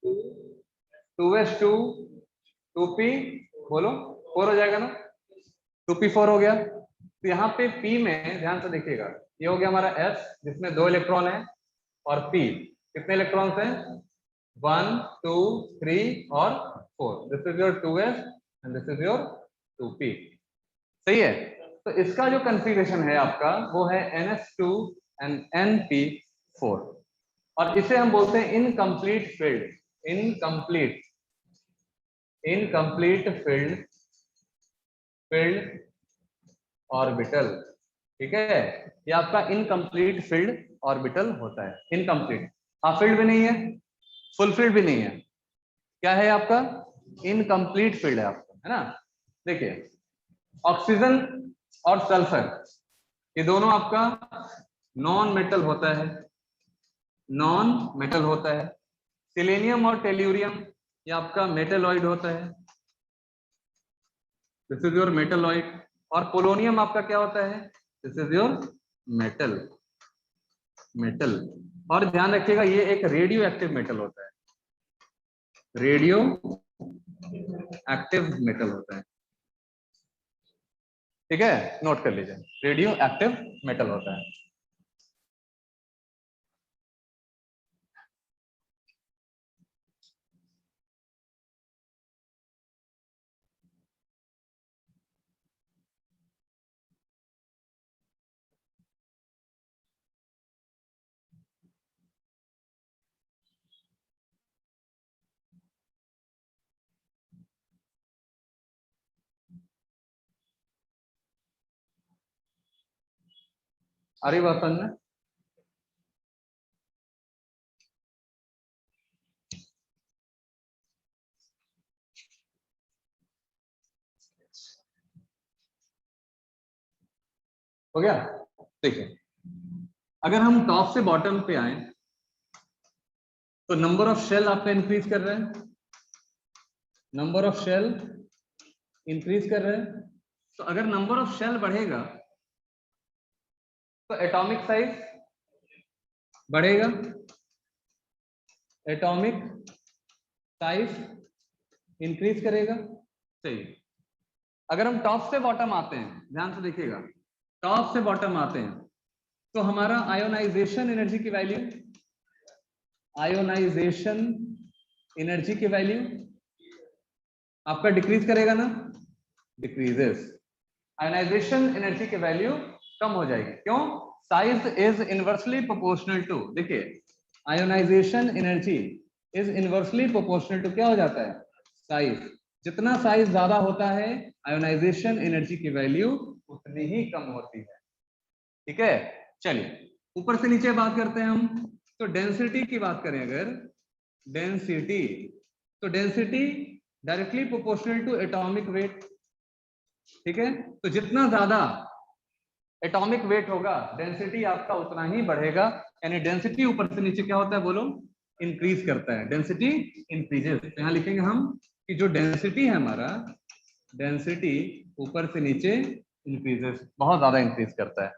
2s2 2p, बोलो 4 हो जाएगा ना, 2p4 हो गया। तो यहाँ पे p में ध्यान से देखिएगा, ये हो गया हमारा s जिसमें 2 इलेक्ट्रॉन है, और p कितने इलेक्ट्रॉन्स हैं, 1 2 3 और 4। This is your 2s and this is your 2p। सही है। तो इसका जो कॉन्फ़िगरेशन है आपका वो है ns2 एंड np4, और इसे हम बोलते हैं incomplete field, incomplete filled orbital. ठीक है, ये आपका इनकम्प्लीट फील्ड ऑर्बिटल होता है। इनकम्प्लीट, हाफ फील्ड भी नहीं है, फुल फील्ड भी नहीं है, क्या है आपका, इनकम्प्लीट फील्ड है आपका, है ना। देखिए ऑक्सीजन और सल्फर ये दोनों आपका नॉन मेटल होता है, नॉन मेटल होता है। सिलेनियम और टेल्यूरियम ये आपका मेटलॉइड होता है, दिस इज योर मेटलॉइड। और पोलोनियम आपका क्या होता है, this is your metal, metal. और ध्यान रखिएगा ये एक रेडियो एक्टिव मेटल होता है, रेडियो एक्टिव मेटल होता है। ठीक है, नोट कर लीजिए, रेडियो एक्टिव मेटल होता है। आ रही बात समझ में? हो गया। देखिए अगर हम टॉप से बॉटम पे आए तो नंबर ऑफ शेल आपका इंक्रीज कर रहे हैं, नंबर ऑफ शेल इंक्रीज कर रहे हैं। तो अगर नंबर ऑफ शेल बढ़ेगा तो एटॉमिक साइज बढ़ेगा, एटॉमिक साइज इंक्रीज करेगा। सही। अगर हम टॉप से बॉटम आते हैं, ध्यान से देखिएगा, टॉप से बॉटम आते हैं तो हमारा आयोनाइजेशन एनर्जी की वैल्यू, आयोनाइजेशन एनर्जी की वैल्यू आपका डिक्रीज करेगा ना, डिक्रीजेस। आयोनाइजेशन एनर्जी की वैल्यू कम हो जाएगी, क्यों, size is inversely proportional to, देखिए ionization energy is inversely proportional to क्या हो जाता है, साइज। जितना साइज ज्यादा होता है आयोनाइजेशन एनर्जी की वैल्यू उतनी ही कम होती है। ठीक है, चलिए ऊपर से नीचे बात करते हैं हम। तो डेंसिटी की बात करें अगर, डेंसिटी, तो density directly proportional to atomic weight. ठीक है, तो जितना ज्यादा एटॉमिक वेट होगा डेंसिटी आपका उतना ही बढ़ेगा, यानी डेंसिटी ऊपर से नीचे क्या होता है बोलो, इंक्रीज करता है, डेंसिटी इंक्रीजेस। तो यहाँ लिखेंगे हम कि जो डेंसिटी है हमारा, डेंसिटी ऊपर से नीचे इंक्रीजेस, बहुत ज्यादा इंक्रीज करता है।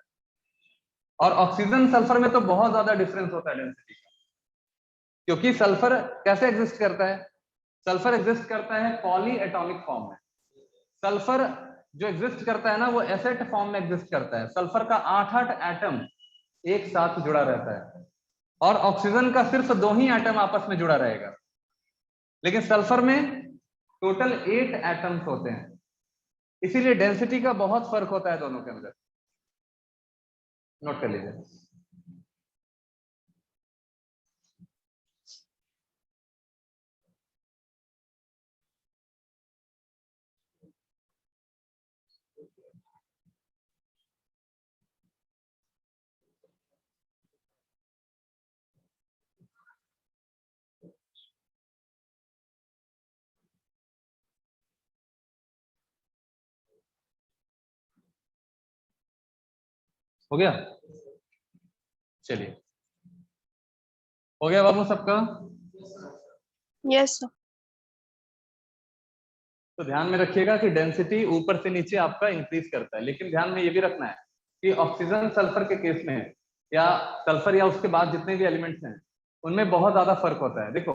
और ऑक्सीजन सल्फर में तो बहुत ज्यादा डिफरेंस होता है डेंसिटी का, क्योंकि सल्फर कैसे एग्जिस्ट करता है, सल्फर एग्जिस्ट करता है पॉली एटॉमिक फॉर्म में। सल्फर जो एग्जिस्ट करता है ना वो एसेट फॉर्म में एग्जिस्ट करता है। सल्फर का 8 एटम एक साथ जुड़ा रहता है, और ऑक्सीजन का सिर्फ 2 ही एटम आपस में जुड़ा रहेगा, लेकिन सल्फर में टोटल 8 एटम्स होते हैं। इसीलिए डेंसिटी का बहुत फर्क होता है दोनों के अंदर, नोट कर लीजिए। हो गया, चलिए हो गया बाबू सबका। Yes sir. तो ध्यान में रखिएगा कि डेंसिटी ऊपर से नीचे आपका इंक्रीज करता है, लेकिन ध्यान में ये भी रखना है कि ऑक्सीजन सल्फर के केस में, या सल्फर या उसके बाद जितने भी एलिमेंट्स हैं उनमें बहुत ज्यादा फर्क होता है। देखो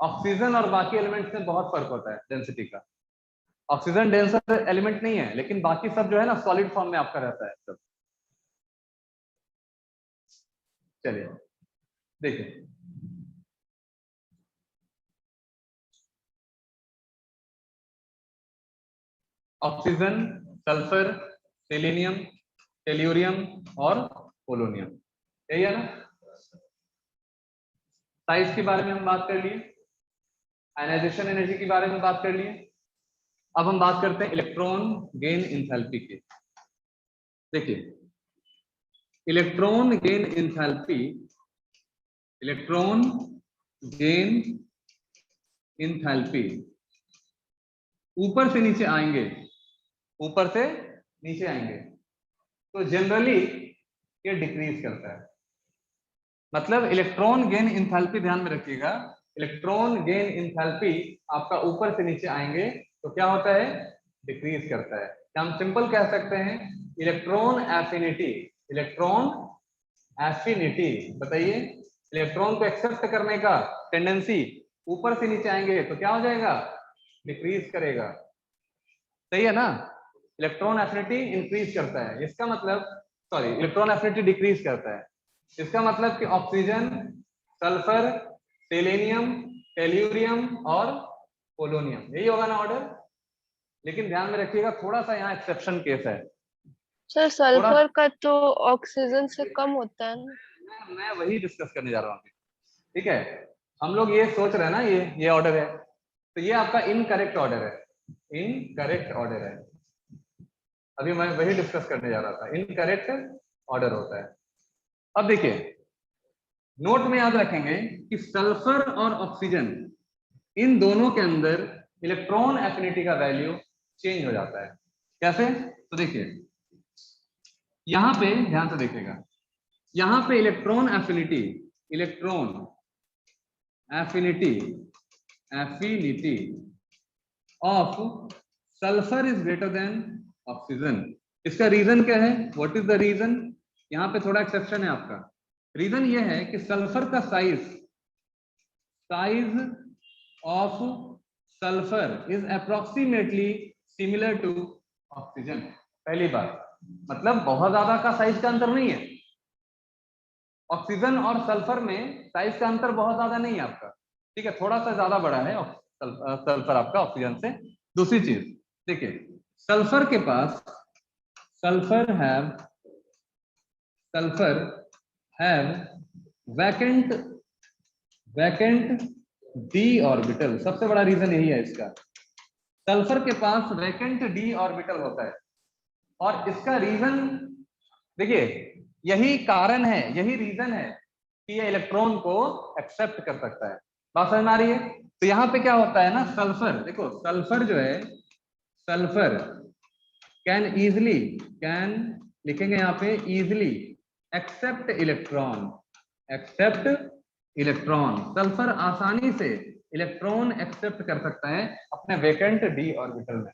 ऑक्सीजन और बाकी एलिमेंट्स में बहुत फर्क होता है डेंसिटी का। ऑक्सीजन डेंसर एलिमेंट नहीं है, लेकिन बाकी सब जो है ना सॉलिड फॉर्म में आपका रहता है सब। चलिए देखिए, ऑक्सीजन, सल्फर, सेलेनियम, टेल्यूरियम और पोलोनियम, यही है ना। साइज के बारे में हम बात कर लिए, आयनाइजेशन एनर्जी के बारे में बात कर लिए। अब हम बात करते हैं इलेक्ट्रॉन गेन इंथैल्पी की। देखिए, electron gain enthalpy, electron gain enthalpy ऊपर से नीचे आएंगे, ऊपर से नीचे आएंगे तो जनरली ये डिक्रीज करता है। मतलब इलेक्ट्रॉन गेन इंथैल्पी ध्यान में रखिएगा, इलेक्ट्रॉन गेन इंथैल्पी आपका ऊपर से नीचे आएंगे तो क्या होता है, डिक्रीज करता है। हम सिंपल कह सकते हैं इलेक्ट्रॉन एफिनिटी, इलेक्ट्रॉन एफिनिटी, बताइए इलेक्ट्रॉन को एक्सेप्ट करने का टेंडेंसी ऊपर से नीचे आएंगे तो क्या हो जाएगा, डिक्रीज करेगा। सही है ना, इलेक्ट्रॉन एफिनिटी इंक्रीज करता है, इसका मतलब सॉरी इलेक्ट्रॉन एफिनिटी डिक्रीज करता है, इसका मतलब कि ऑक्सीजन, सल्फर, सेलेनियम, टेल्यूरियम और पोलोनियम, यही होगा ना ऑर्डर। लेकिन ध्यान में रखिएगा थोड़ा सा यहाँ एक्सेप्शन केस है। सर सल्फर का तो ऑक्सीजन से कम होता है ना। मैं वही डिस्कस करने जा रहा हूँ। ठीक है, हम लोग ये सोच रहे हैं ना ये ऑर्डर है, तो ये आपका इनकरेक्ट ऑर्डर है, इनकरेक्ट ऑर्डर है। अभी मैं वही डिस्कस करने जा रहा था, इनकरेक्ट ऑर्डर होता है। अब देखिए, नोट में याद रखेंगे कि सल्फर और ऑक्सीजन इन दोनों के अंदर इलेक्ट्रॉन एफिनिटी का वैल्यू चेंज हो जाता है। कैसे, तो देखिए यहां पे ध्यान से देखिएगा, यहां पे electron affinity, electron affinity, affinity of sulphur is greater than oxygen. इसका रीजन क्या है, व्हाट इज द रीजन, यहां पे थोड़ा एक्सेप्शन है आपका। रीजन ये है कि सल्फर का size of sulphur is approximately similar to oxygen. पहली बात, मतलब बहुत ज्यादा का साइज का अंतर नहीं है, ऑक्सीजन और सल्फर में साइज का अंतर बहुत ज्यादा नहीं है आपका। ठीक है, थोड़ा सा ज्यादा बड़ा है सल्फर आपका ऑक्सीजन से। दूसरी चीज देखिए, सल्फर के पास sulphur have vacant D orbital. सबसे बड़ा रीजन यही है इसका, सल्फर के पास वैकेंट डी ऑर्बिटल होता है। और इसका रीजन देखिए, यही कारण है, यही रीजन है कि ये इलेक्ट्रॉन को एक्सेप्ट कर सकता है। बात समझ में आ रही है। तो यहाँ पे क्या होता है ना, सल्फर देखो, सल्फर जो है, सल्फर कैन लिखेंगे यहाँ पे इजिली एक्सेप्ट इलेक्ट्रॉन, सल्फर आसानी से इलेक्ट्रॉन एक्सेप्ट कर सकता है अपने वैकेंट डी ऑर्बिटल में।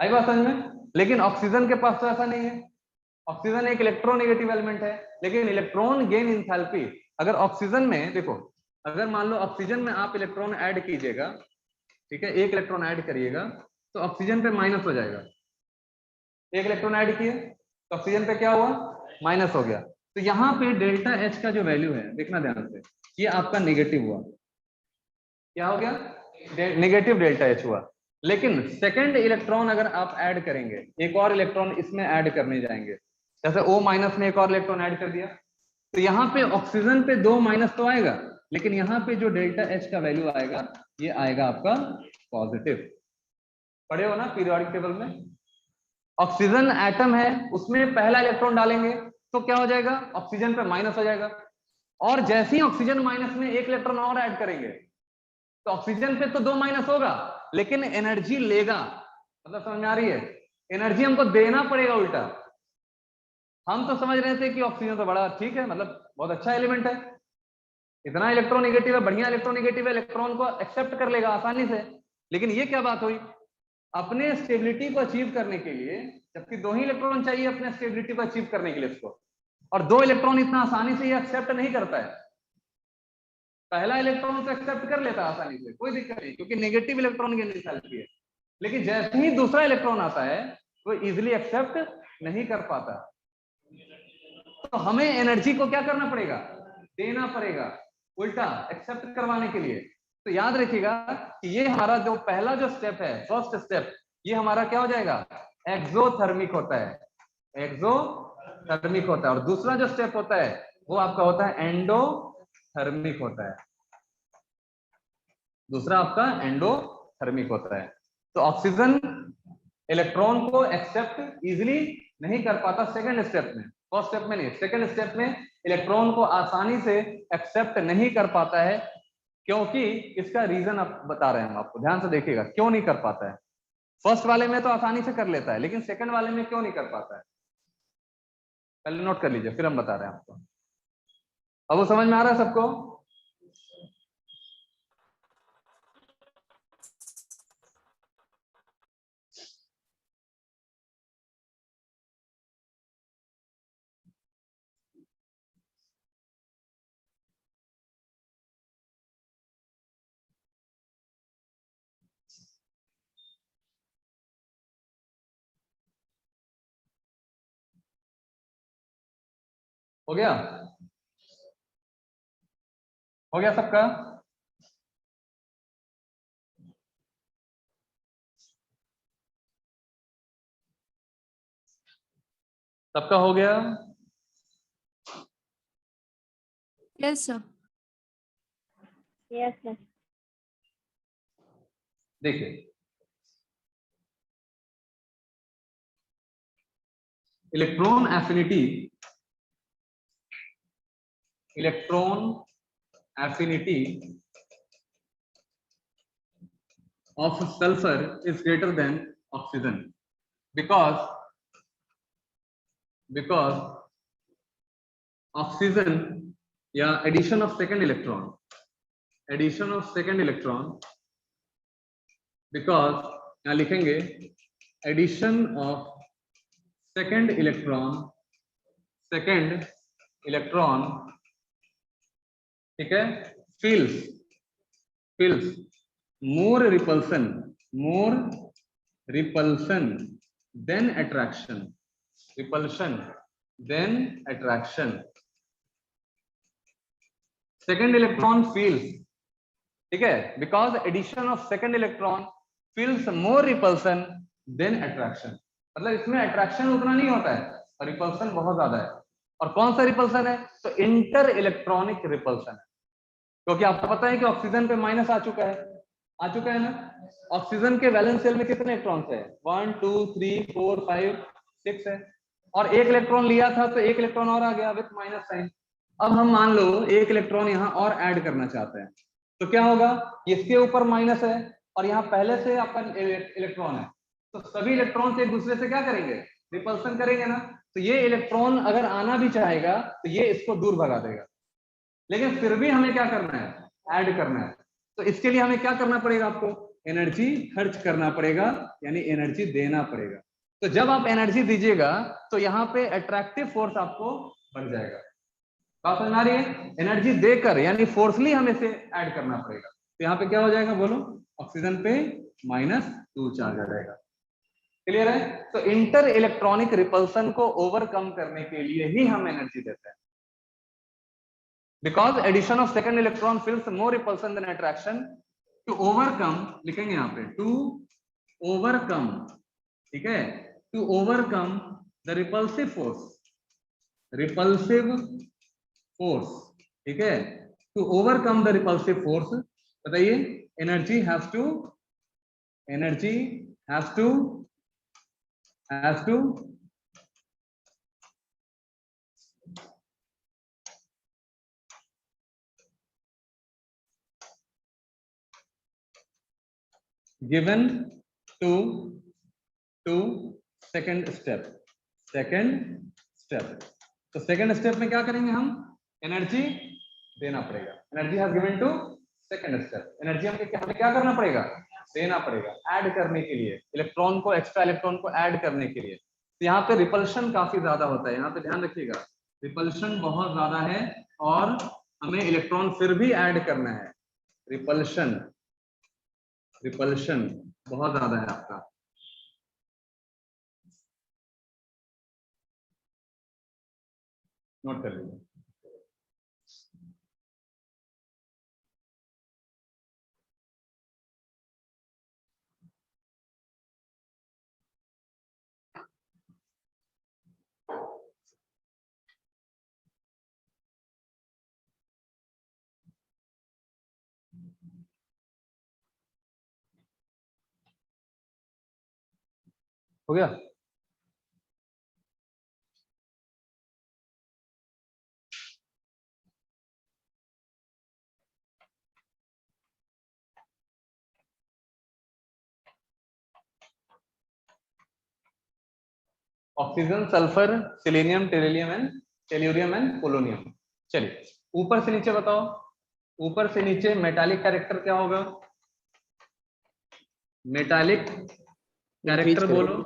आई बात समझ में। लेकिन ऑक्सीजन के पास तो ऐसा नहीं है, ऑक्सीजन एक इलेक्ट्रोनेगेटिव एलिमेंट है। लेकिन इलेक्ट्रॉन गेन इंथैल्पी, अगर ऑक्सीजन में देखो, अगर मान लो ऑक्सीजन में आप इलेक्ट्रॉन ऐड कीजिएगा, ठीक है, एक इलेक्ट्रॉन ऐड करिएगा तो ऑक्सीजन पे माइनस हो जाएगा। एक इलेक्ट्रॉन ऐड किए तो ऑक्सीजन पे क्या हुआ, माइनस हो गया। तो यहाँ पे डेल्टा एच का जो वैल्यू है, देखना ध्यान से, ये आपका नेगेटिव हुआ। क्या हो गया, नेगेटिव डेल्टा एच हुआ। लेकिन सेकंड इलेक्ट्रॉन अगर आप ऐड करेंगे, एक और इलेक्ट्रॉन इसमें ऐड करने जाएंगे, जैसे O माइनस में एक और इलेक्ट्रॉन ऐड कर दिया, तो यहाँ पे ऑक्सीजन पे 2 माइनस तो आएगा, लेकिन यहाँ पे जो डेल्टा एच का वैल्यू आएगा ये आएगा आपका पॉजिटिव। पढ़े हो ना पीरियोडिक टेबल में, ऑक्सीजन एटम है, उसमें पहला इलेक्ट्रॉन डालेंगे तो क्या हो जाएगा, ऑक्सीजन पे माइनस हो जाएगा। और जैसे ही ऑक्सीजन माइनस में एक इलेक्ट्रॉन और ऐड करेंगे तो ऑक्सीजन पे तो 2 माइनस होगा, लेकिन एनर्जी लेगा। मतलब समझ में आ रही है, एनर्जी हमको देना पड़ेगा उल्टा। हम तो समझ रहे थे कि ऑक्सीजन तो बड़ा ठीक है, मतलब बहुत अच्छा एलिमेंट है, इतना इलेक्ट्रोनेगेटिव है, बढ़िया इलेक्ट्रोनेगेटिव है, इलेक्ट्रॉन को एक्सेप्ट कर लेगा आसानी से। लेकिन ये क्या बात हुई, अपने स्टेबिलिटी को अचीव करने के लिए, जबकि 2 ही इलेक्ट्रॉन चाहिए अपने स्टेबिलिटी को अचीव करने के लिए इसको, और 2 इलेक्ट्रॉन इतना आसानी से ये एक्सेप्ट नहीं करता है। पहला इलेक्ट्रॉन तो एक्सेप्ट कर लेता है आसानी से, कोई दिक्कत नहीं, क्योंकि नेगेटिव इलेक्ट्रॉन की एंथैल्पी है। लेकिन जैसे ही दूसरा इलेक्ट्रॉन आता है वो इजीली एक्सेप्ट नहीं कर पाता, तो हमें एनर्जी को क्या करना पड़ेगा, देना पड़ेगा, उल्टा एक्सेप्ट करवाने के लिए। तो याद रखिएगा कि ये हमारा जो पहला जो स्टेप है, फर्स्ट स्टेप, ये हमारा क्या हो जाएगा, एक्सोथर्मिक होता है, एक्सोथर्मिक होता है। और दूसरा जो स्टेप होता है वो आपका होता है एंडोथर्मिक होता है, दूसरा आपका एंडोथर्मिक होता है। तो ऑक्सीजन इलेक्ट्रॉन को एक्सेप्ट इजीली नहीं कर पाता सेकंड स्टेप में, फर्स्ट स्टेप में नहीं, सेकंड स्टेप में इलेक्ट्रॉन को आसानी से एक्सेप्ट नहीं कर पाता है, क्योंकि इसका रीजन आप बता रहे हैं, हम आपको ध्यान से देखिएगा क्यों नहीं कर पाता है। फर्स्ट वाले में तो आसानी से कर लेता है, लेकिन सेकंड वाले में क्यों नहीं कर पाता है, पहले नोट कर लीजिए, फिर हम बता रहे हैं आपको। अब वो समझ में आ रहा है सबको? हो गया, हो गया सबका? सबका हो गया? Yes sir. Yes sir. देखिए, electron affinity, electron affinity of sulfur is greater than oxygen because oxygen या addition of second electron because यहाँ लिखेंगे addition of second electron, ठीक है, feels more repulsion than attraction, second electron feels, ठीक है, because addition of second electron feels more repulsion than attraction, मतलब इसमें attraction उतना नहीं होता है और repulsion बहुत ज्यादा है। और कौन सा repulsion है, तो इंटर इलेक्ट्रॉनिक रिपल्सन है, क्योंकि आपको पता है कि ऑक्सीजन पे माइनस आ चुका है ना। ऑक्सीजन के वैलेंस शेल में कितने इलेक्ट्रॉन्स है, 1 2 3 4 5 6 है, और एक इलेक्ट्रॉन लिया था तो एक इलेक्ट्रॉन और आ गया विथ माइनस साइन। अब हम मान लो एक इलेक्ट्रॉन यहाँ और ऐड करना चाहते हैं, तो क्या होगा, इसके ऊपर माइनस है और यहाँ पहले से आपका इलेक्ट्रॉन है, तो सभी इलेक्ट्रॉन एक दूसरे से क्या करेंगे, रिपल्सन करेंगे ना। तो ये इलेक्ट्रॉन अगर आना भी चाहेगा तो ये इसको दूर भगा देगा, लेकिन फिर भी हमें क्या करना है, ऐड करना है। तो इसके लिए हमें क्या करना पड़ेगा, आपको एनर्जी खर्च करना पड़ेगा, यानी एनर्जी देना पड़ेगा। तो जब आप एनर्जी दीजिएगा तो यहाँ पे अट्रैक्टिव फोर्स आपको बढ़ जाएगा, बात समझ आ रही है, एनर्जी देकर यानी फोर्सली हमें से ऐड करना पड़ेगा। तो यहाँ पे क्या हो जाएगा बोलो, ऑक्सीजन पे -2 चार्ज आ जाएगा, क्लियर है। तो इंटर इलेक्ट्रॉनिक रिपल्सन को ओवरकम करने के लिए ही हम एनर्जी देते हैं, because addition of second electron feels more repulsion than attraction. To overcome लिखेंगे यहाँ पे, to overcome, ठीक है, to overcome the repulsive force, ठीक है, to overcome the repulsive force, बताइए, energy has to given to second step। तो second step में क्या करेंगे, हम एनर्जी देना पड़ेगा, energy has given to second step, energy हमें क्या करना पड़ेगा, देना पड़ेगा, ऐड करने के लिए, इलेक्ट्रॉन को, एक्स्ट्रा इलेक्ट्रॉन को ऐड करने के लिए। तो यहाँ पे रिपल्शन काफी ज्यादा होता है, यहाँ पे ध्यान रखिएगा, रिपल्शन बहुत ज्यादा है और हमें इलेक्ट्रॉन फिर भी ऐड करना है। रिपल्शन, रिपल्शन बहुत ज्यादा है आपका। नोट कर लीजिए। हो गया? Oxygen, sulphur, selenium, tellurium and tellurium and polonium. चलिए ऊपर से नीचे बताओ। ऊपर से नीचे मेटालिक कैरेक्टर क्या होगा? मेटालिक कैरेक्टर बोलो।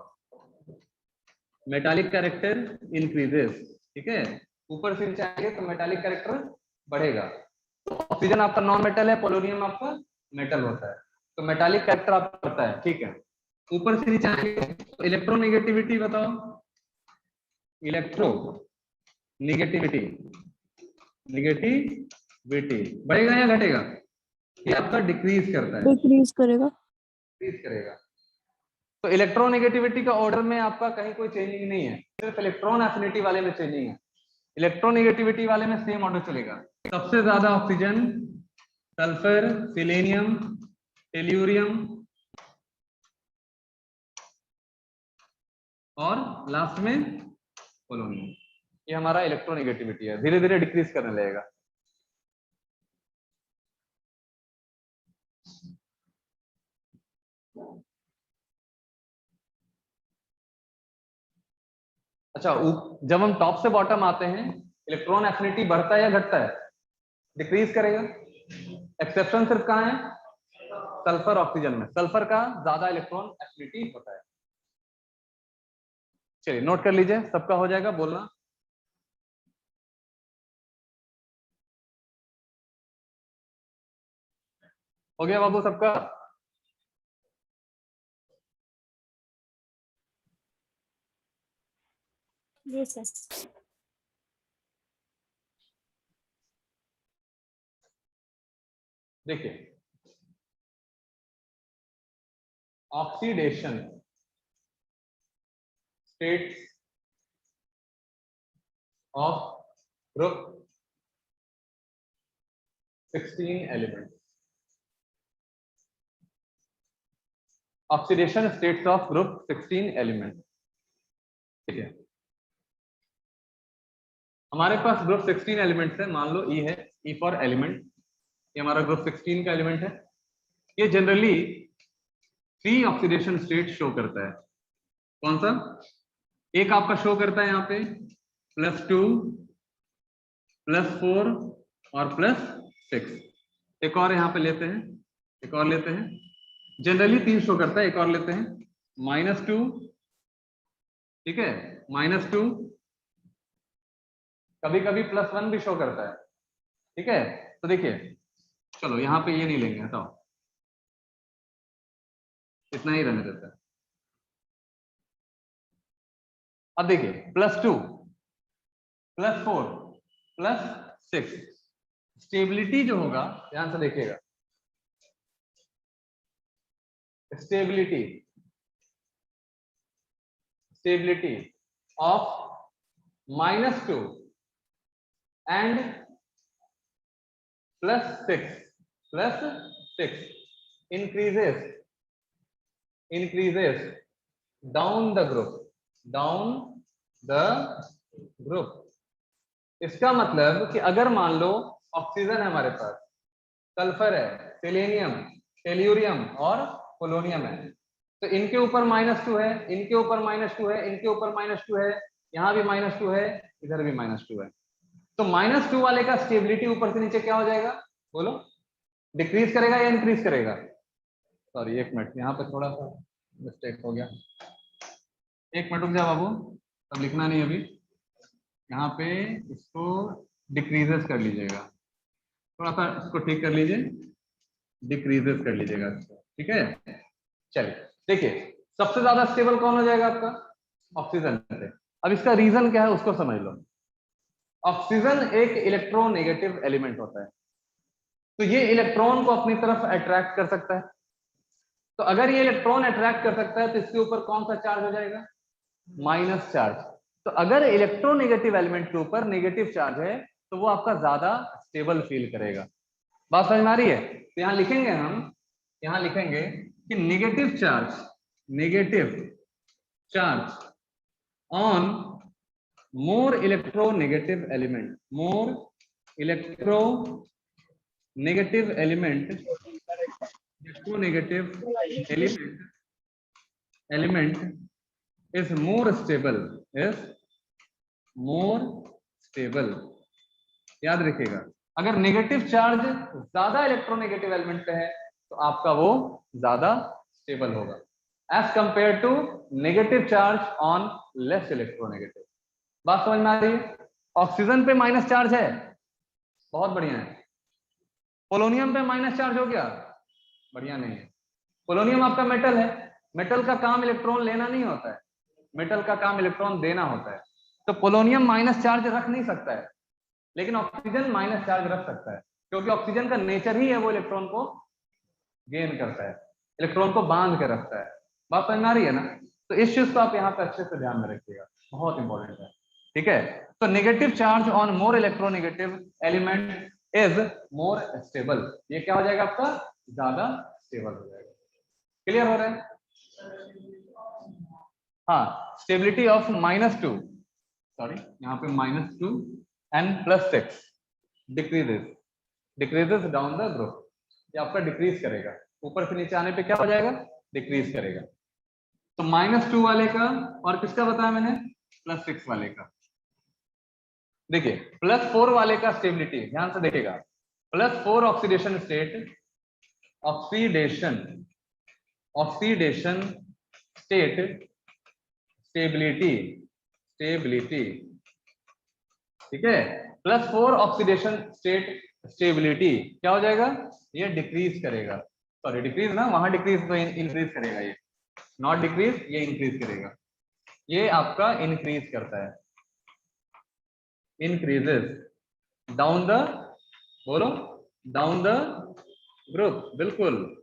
मेटालिक कैरेक्टर इंक्रीजेस, ठीक है। ऊपर से नीचे आएंगे तो मेटालिक कैरेक्टर बढ़ेगा। तो ऑक्सीजन आपका नॉन मेटल है, पोलोनियम आपका मेटल होता है, तो मेटालिक कैरेक्टर आपका बढ़ता है, ठीक है। ऊपर से नीचे आएंगे तो इलेक्ट्रोनेगेटिविटी बताओ। इलेक्ट्रो नेगेटिविटी, नेगेटिविटी बढ़ेगा या घटेगा? ये आपका डिक्रीज करता है, डिक्रीज करेगा। डिक्रीज करेगा। तो इलेक्ट्रोनेगेटिविटी का ऑर्डर में आपका कहीं कोई चेंजिंग नहीं है, सिर्फ इलेक्ट्रॉन एफिनिटी वाले में चेंजिंग है। इलेक्ट्रोनेगेटिविटी वाले में सेम ऑर्डर चलेगा। सबसे ज्यादा ऑक्सीजन, सल्फर, सिलेनियम, टेल्यूरियम और लास्ट में पोलोनियम। ये हमारा इलेक्ट्रोनेगेटिविटी है, धीरे धीरे डिक्रीज करने लगेगा। अच्छा, जब हम टॉप से बॉटम आते हैं इलेक्ट्रॉन एफिनिटी बढ़ता है या घटता है? डिक्रीज करेगा। एक्सेप्शन सिर्फ कहां है? सल्फर ऑक्सीजन में। सल्फर का ज्यादा इलेक्ट्रॉन एफिनिटी होता है। चलिए नोट कर लीजिए, सबका हो जाएगा, बोलना। हो गया बाबू सबका? Yes sir. देखिए, oxidation states of group 16 element. Oxidation states of group 16 element, ठीक है। हमारे पास ग्रुप 16 एलिमेंट्स है। मान लो ई है, ई फॉर एलिमेंट, ये हमारा ग्रुप 16 का एलिमेंट है। ये जनरली 3 ऑक्सीडेशन स्टेट शो करता है। कौन सा? एक आपका शो करता है यहाँ पे +2, +4 और +6। एक और यहाँ पे लेते हैं, एक और लेते हैं। जनरली 3 शो करता है, एक और लेते हैं -2, ठीक है, -2, कभी कभी +1 भी शो करता है, ठीक है। तो देखिए, चलो यहाँ पे ये नहीं लेंगे, हटाओ, इतना ही रहने देता है। अब देखिए +2, +4, +6, स्टेबिलिटी जो होगा, ध्यान से देखिएगा, stability, stability of -2 and +6 increases down the group। इसका मतलब कि अगर मान लो ऑक्सीजन है हमारे पास, सल्फर है, सेलेनियम, टेल्यूरियम और पोलोनियम है, तो इनके ऊपर -2 है, इनके ऊपर -2 है, इनके ऊपर -2 है, यहाँ भी -2 है, इधर भी -2 है। तो -2 वाले का स्टेबिलिटी ऊपर से नीचे क्या हो जाएगा? बोलो, डिक्रीज करेगा या इंक्रीज करेगा? सॉरी, एक मिनट, यहाँ पे थोड़ा सा मिस्टेक हो गया। एक मिनट रुक जा बाबू, तब लिखना नहीं अभी। यहाँ पे इसको डिक्रीजेस कर लीजिएगा, थोड़ा सा इसको ठीक कर लीजिए, डिक्रीजेस कर लीजिएगा इसको, ठीक है। चलिए देखिए, सबसे ज्यादा स्टेबल कौन हो जाएगा आपका? ऑक्सीजन से। अब इसका रीजन क्या है उसको समझ लो। ऑक्सीजन एक इलेक्ट्रोनेगेटिव एलिमेंट होता है, तो ये इलेक्ट्रॉन को अपनी तरफ अट्रैक्ट कर सकता है। तो अगर ये इलेक्ट्रॉन अट्रैक्ट कर सकता है तो इसके ऊपर कौन सा चार्ज हो जाएगा? Minus charge. तो अगर इलेक्ट्रोनेगेटिव एलिमेंट के ऊपर नेगेटिव चार्ज है तो वो आपका ज्यादा स्टेबल फील करेगा। बात समझ में आ रही है? तो यहां लिखेंगे हम, यहां लिखेंगे कि negative charge on more electronegative element, electronegative element is more stable, याद रखिएगा। अगर नेगेटिव चार्ज ज्यादा इलेक्ट्रोनेगेटिव एलिमेंट पे है तो आपका वो ज्यादा स्टेबल होगा as compare to negative charge on less electronegative. बात समझ में आ रही है? ऑक्सीजन पे माइनस चार्ज है, बहुत बढ़िया है। पोलोनियम पे माइनस चार्ज हो गया, बढ़िया नहीं है। पोलोनियम आपका मेटल है, मेटल का काम इलेक्ट्रॉन लेना नहीं होता है, मेटल का काम इलेक्ट्रॉन देना होता है। तो पोलोनियम माइनस चार्ज रख नहीं सकता है, लेकिन ऑक्सीजन माइनस चार्ज रख सकता है, क्योंकि ऑक्सीजन का नेचर ही है वो इलेक्ट्रॉन को गेन करता है, इलेक्ट्रॉन को बांध के रखता है। बात समझ में आ रही है ना? तो इस चीज को आप यहाँ पे अच्छे से ध्यान में रखिएगा, बहुत इंपॉर्टेंट है, ठीक है। तो negative charge on more electronegative element is more stable, ये क्या हो जाएगा आपका? ज्यादा स्टेबल हो जाएगा। क्लियर हो रहा है? हाँ, स्टेबिलिटी ऑफ -2, सॉरी यहाँ पे -2 and +6 decreases down the group, ये आपका डिक्रीज करेगा, ऊपर से नीचे आने पे क्या हो जाएगा? डिक्रीज करेगा। तो -2 वाले का और किसका बताया मैंने? +6 वाले का। देखिए +4 वाले का स्टेबिलिटी ध्यान से देखिएगा, +4 oxidation state, oxidation state stability, ठीक है। +4 ऑक्सीडेशन स्टेट स्टेबिलिटी क्या हो जाएगा? ये डिक्रीज करेगा, सॉरी डिक्रीज ना, वहां डिक्रीज तो इंक्रीज करेगा, ये नॉट डिक्रीज, ये इंक्रीज करेगा, ये आपका इंक्रीज करता है, इंक्रीजेस डाउन द, बोलो डाउन द ग्रुप, बिल्कुल।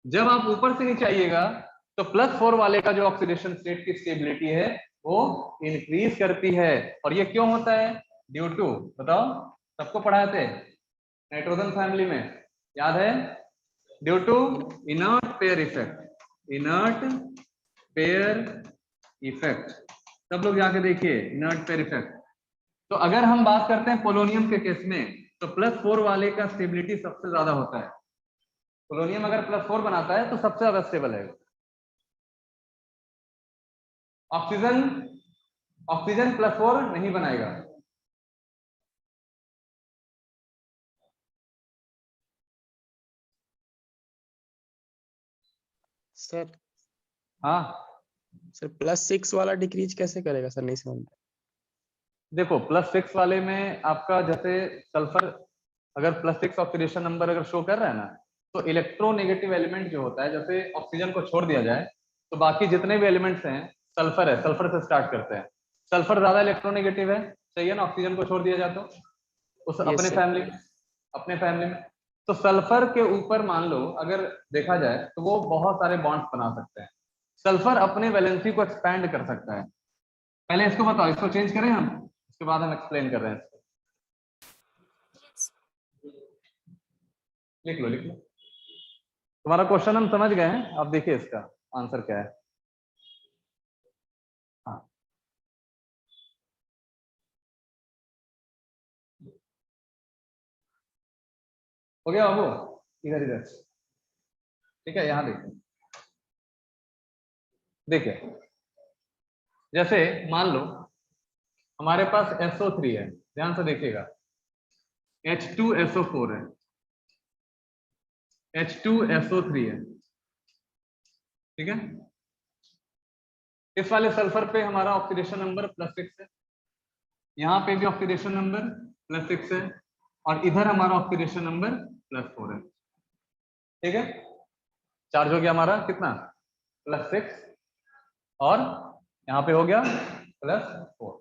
जब आप ऊपर से नीचे आइएगा तो +4 वाले का जो ऑक्सीडेशन स्टेट की स्टेबिलिटी है वो इंक्रीज करती है, और ये क्यों होता है? ड्यू टू, बताओ, सबको पढ़ाए थे नाइट्रोजन फैमिली में, याद है? Due to inert pair effect, सब लोग जाके देखिए इनर्ट पेयर इफेक्ट। तो अगर हम बात करते हैं पोलोनियम के केस में तो +4 वाले का स्टेबिलिटी सबसे ज्यादा होता है, पोलोनियम अगर +4 बनाता है तो सबसे ज्यादा स्टेबल है। ऑक्सीजन +4 नहीं बनाएगा। सर हाँ सर +6 वाला डिक्रीज कैसे करेगा सर, नहीं समझ। देखो +6 वाले में आपका जैसे सल्फर अगर +6 ऑक्सीडेशन नंबर अगर शो कर रहा है ना, तो इलेक्ट्रोनेगेटिव एलिमेंट जो होता है, जैसे ऑक्सीजन को छोड़ दिया जाए तो बाकी जितने भी एलिमेंट्स हैं, सल्फर है, सल्फर से स्टार्ट करते हैं, सल्फर ज्यादा इलेक्ट्रोनेगेटिव है, सही है ना? ऑक्सीजन को छोड़ दिया जाए तो उस अपने फैमिली में तो सल्फर के ऊपर मान लो अगर देखा जाए तो वो बहुत सारे बॉन्ड्स बना सकते हैं, सल्फर अपने वैलेंसी को एक्सपैंड कर सकता है। पहले इसको बताओ, इसको चेंज करें हम, उसके बाद हम एक्सप्लेन कर रहे हैं इसको। लिख लो तुम्हारा क्वेश्चन हम समझ गए हैं, अब देखिए इसका आंसर क्या है। हाँ हो गया बाबू, इधर ठीक है, यहाँ देखिए जैसे मान लो हमारे पास SO3 है, ध्यान से देखिएगा, H2SO4 है, H2SO3 है, ठीक है। इस वाले सल्फर पे हमारा ऑक्सीडेशन नंबर +6 है, यहाँ पे भी ऑक्सीडेशन नंबर +6 है, और इधर हमारा ऑक्सीडेशन नंबर +4 है। ठीक है, चार्ज हो गया हमारा कितना +6 और यहाँ पे हो गया +4।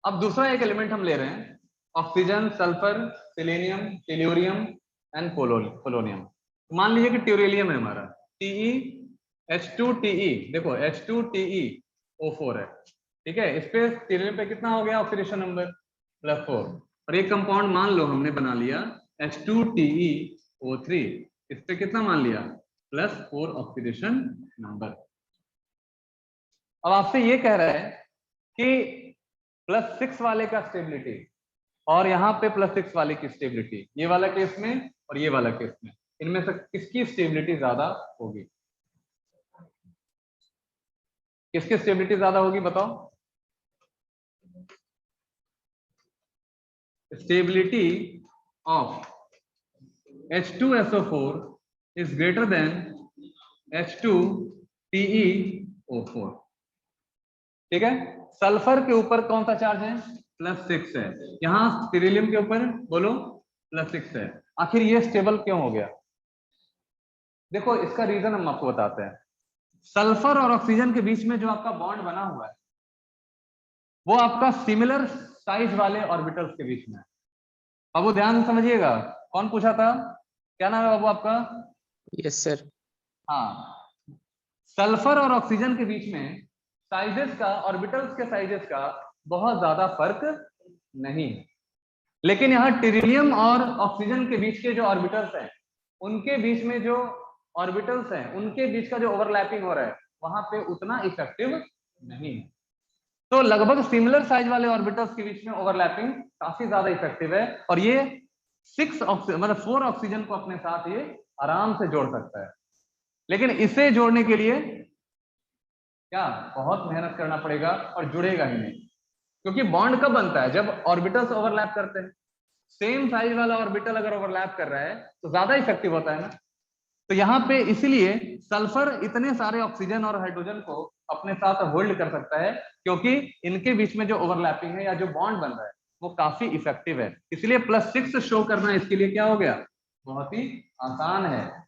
अब दूसरा एक एलिमेंट हम ले रहे हैं, oxygen, sulphur, selenium, tellurium and polonium. मान लीजिए कि ट्यूरेलियम है हमारा, TeH2Te, देखो H2TeO4 है। ठीक है, इस पे टेल्यूरियम पे कितना हो गया ऑक्सीडेशन नंबर +4, और एक कंपाउंड मान लो हमने बना लिया H2TeO3, इस पे कितना मान लिया +4 ऑक्सीडेशन नंबर। अब आपसे ये कह रहा है कि +6 वाले का स्टेबिलिटी और यहाँ पे +6 वाले की स्टेबिलिटी, ये वाला केस में और ये वाला केस में, इनमें से किसकी स्टेबिलिटी ज्यादा होगी? किसकी स्टेबिलिटी ज्यादा होगी बताओ? Stability of H2SO4 is greater than H2TeO4। ठीक है, सल्फर के ऊपर कौन सा चार्ज है +6 है, यहाँ टेल्यूरियम के ऊपर बोलो +6 है। आखिर ये स्टेबल क्यों हो गया? देखो इसका रीजन हम आपको बताते हैं। सल्फर और ऑक्सीजन के बीच में जो आपका बॉन्ड बना हुआ है वो आपका सिमिलर साइज वाले ऑर्बिटल्स के बीच में है। बाबू ध्यान से समझिएगा, कौन पूछा था, क्या नाम है बाबू आपका? Yes sir. हाँ, सल्फर और ऑक्सीजन के बीच में साइजेस का, ऑर्बिटल्स के साइजेस का बहुत ज्यादा फर्क नहीं है, लेकिन यहाँ टेल्यूरियम और ऑक्सीजन के बीच के जो ऑर्बिटल्स हैं उनके बीच में जो ऑर्बिटल्स हैं उनके बीच का जो ओवरलैपिंग हो रहा है वहां पे उतना इफेक्टिव नहीं है। तो लगभग सिमिलर साइज वाले ऑर्बिटल्स के बीच में ओवरलैपिंग काफी ज्यादा इफेक्टिव है, और ये 4 ऑक्सीजन को अपने साथ ये आराम से जोड़ सकता है। लेकिन इसे जोड़ने के लिए क्या बहुत मेहनत करना पड़ेगा और जुड़ेगा ही नहीं, क्योंकि बॉन्ड कब बनता है? जब ऑर्बिटल्स ओवरलैप करते हैं। सेम साइज वाला ऑर्बिटल अगर ओवरलैप कर रहा है तो ज्यादा इफेक्टिव होता है ना। तो यहाँ पे इसीलिए सल्फर इतने सारे ऑक्सीजन और हाइड्रोजन को अपने साथ होल्ड कर सकता है, क्योंकि इनके बीच में जो ओवरलैपिंग है या जो बॉन्ड बन रहा है वो काफी इफेक्टिव है। इसलिए +6 शो करना इसके लिए क्या हो गया, बहुत ही आसान है।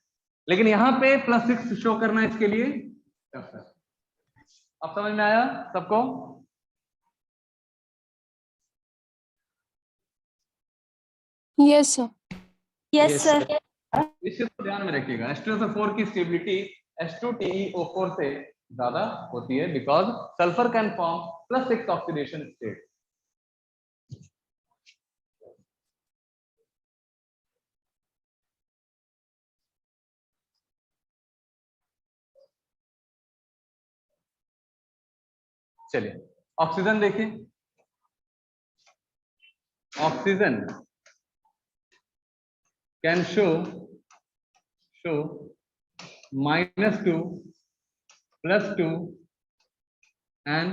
लेकिन यहाँ पे +6 शो करना इसके लिए टफ है। अब समझ में आया सबको? Yes sir. Yes sir. इस चीज को ध्यान में रखिएगा, H2SO4 की स्टेबिलिटी H2TeO4 से ज्यादा होती है, because sulphur can form +6 oxidation state. चलिए ऑक्सीजन देखिए, oxygen can show -2 +2 and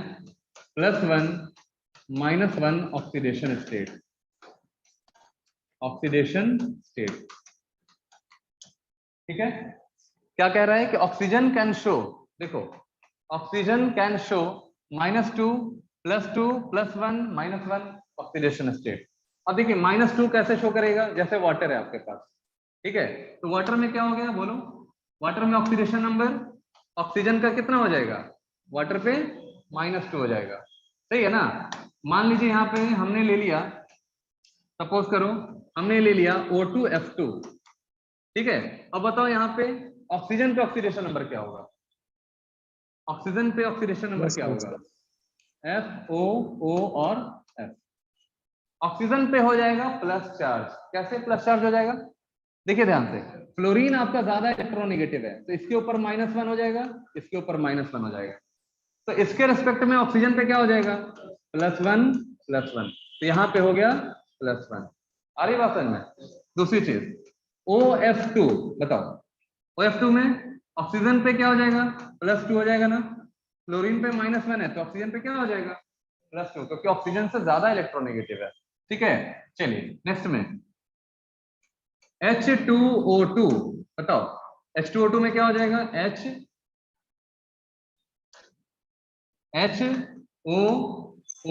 +1 -1 oxidation state. Oxidation state, ठीक है। क्या कह रहा है कि ऑक्सीजन कैन शो, देखो oxygen can show -2 +2 +1 -1 oxidation state. अब देखिए -2 कैसे शो करेगा, जैसे वाटर है आपके पास, ठीक है। तो वाटर में क्या हो गया बोलो, वाटर में ऑक्सीडेशन नंबर ऑक्सीजन का कितना हो जाएगा, वाटर पे -2 हो जाएगा, सही है ना। मान लीजिए यहाँ पे हमने ले लिया, सपोज करो हमने ले लिया O2F2, ठीक है। अब बताओ यहाँ पे ऑक्सीजन पे ऑक्सीडेशन नंबर क्या होगा, ऑक्सीजन पे ऑक्सीडेशन नंबर क्या होगा, FOO और F। ऑक्सीजन पे हो जाएगा प्लस चार्ज। कैसे प्लस चार्ज हो जाएगा, देखिए ध्यान से, फ्लोरीन आपका ज्यादा इलेक्ट्रोनेगेटिव है तो इसके ऊपर -1 हो जाएगा, इसके ऊपर -1 हो जाएगा, तो इसके रेस्पेक्ट में ऑक्सीजन पे क्या हो जाएगा, +1 +1, तो यहाँ पे हो गया +1। आ रही बात समझ में। दूसरी चीज OF2, बताओ OF2 में ऑक्सीजन पे क्या हो जाएगा, +2 हो जाएगा ना, फ्लोरीन पे -1 है तो ऑक्सीजन पे क्या हो जाएगा, +2, क्योंकि ऑक्सीजन से ज्यादा इलेक्ट्रोनेगेटिव है, ठीक है। चलिए नेक्स्ट में H2O2, बताओ H2O2 में क्या हो जाएगा, HO O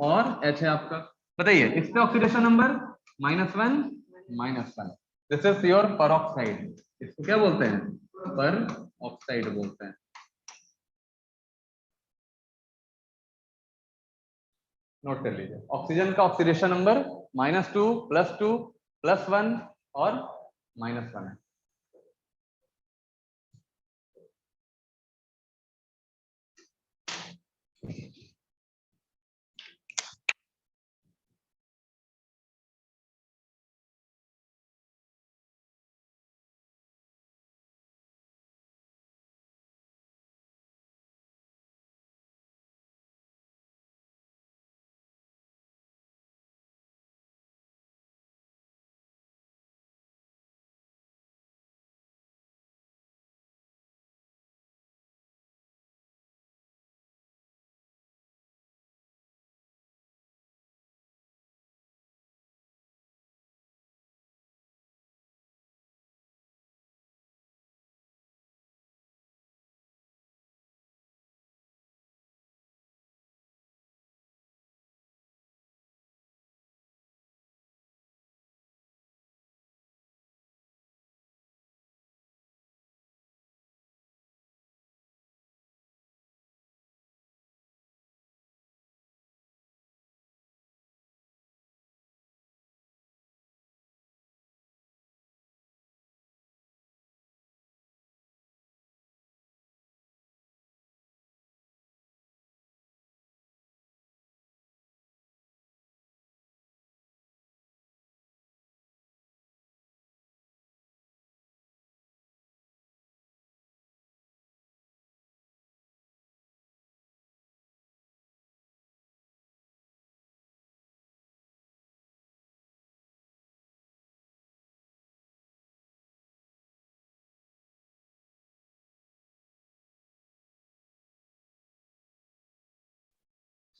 और H है आपका, बताइए इस पे oxidation number -1 -1। This is your peroxide. इसको क्या बोलते हैं? पर ऑक्साइड बोलते हैं। नोट कर लीजिए, ऑक्सीजन का ऑक्सीडेशन नंबर -2 +2 +1 और -1 है।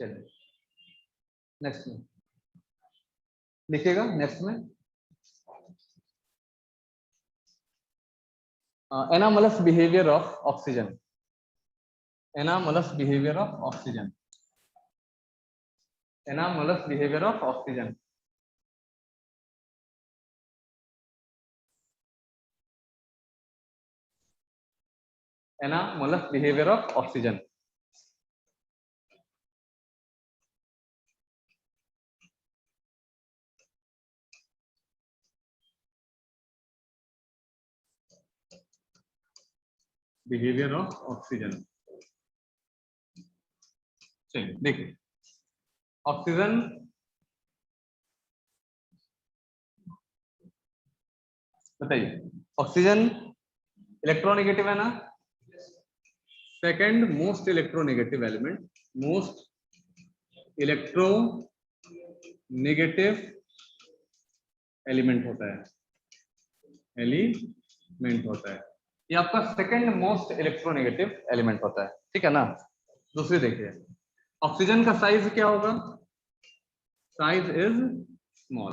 चलिए नेक्स्ट में लिखिएगा। नेक्स्ट में anomalous behaviour of oxygen. Anomalous behaviour of oxygen. Anomalous behaviour of oxygen. Anomalous behaviour of oxygen. Behaviour of oxygen. चलिए देखिए, ऑक्सीजन बताइए, ऑक्सीजन इलेक्ट्रोनेगेटिव है ना? Second most electronegative element, most electronegative element होता है, एलिमेंट होता है। ये आपका सेकंड मोस्ट इलेक्ट्रोनेगेटिव एलिमेंट होता है, ठीक है ना? दूसरी देखिए, ऑक्सीजन का साइज क्या होगा? Size is small.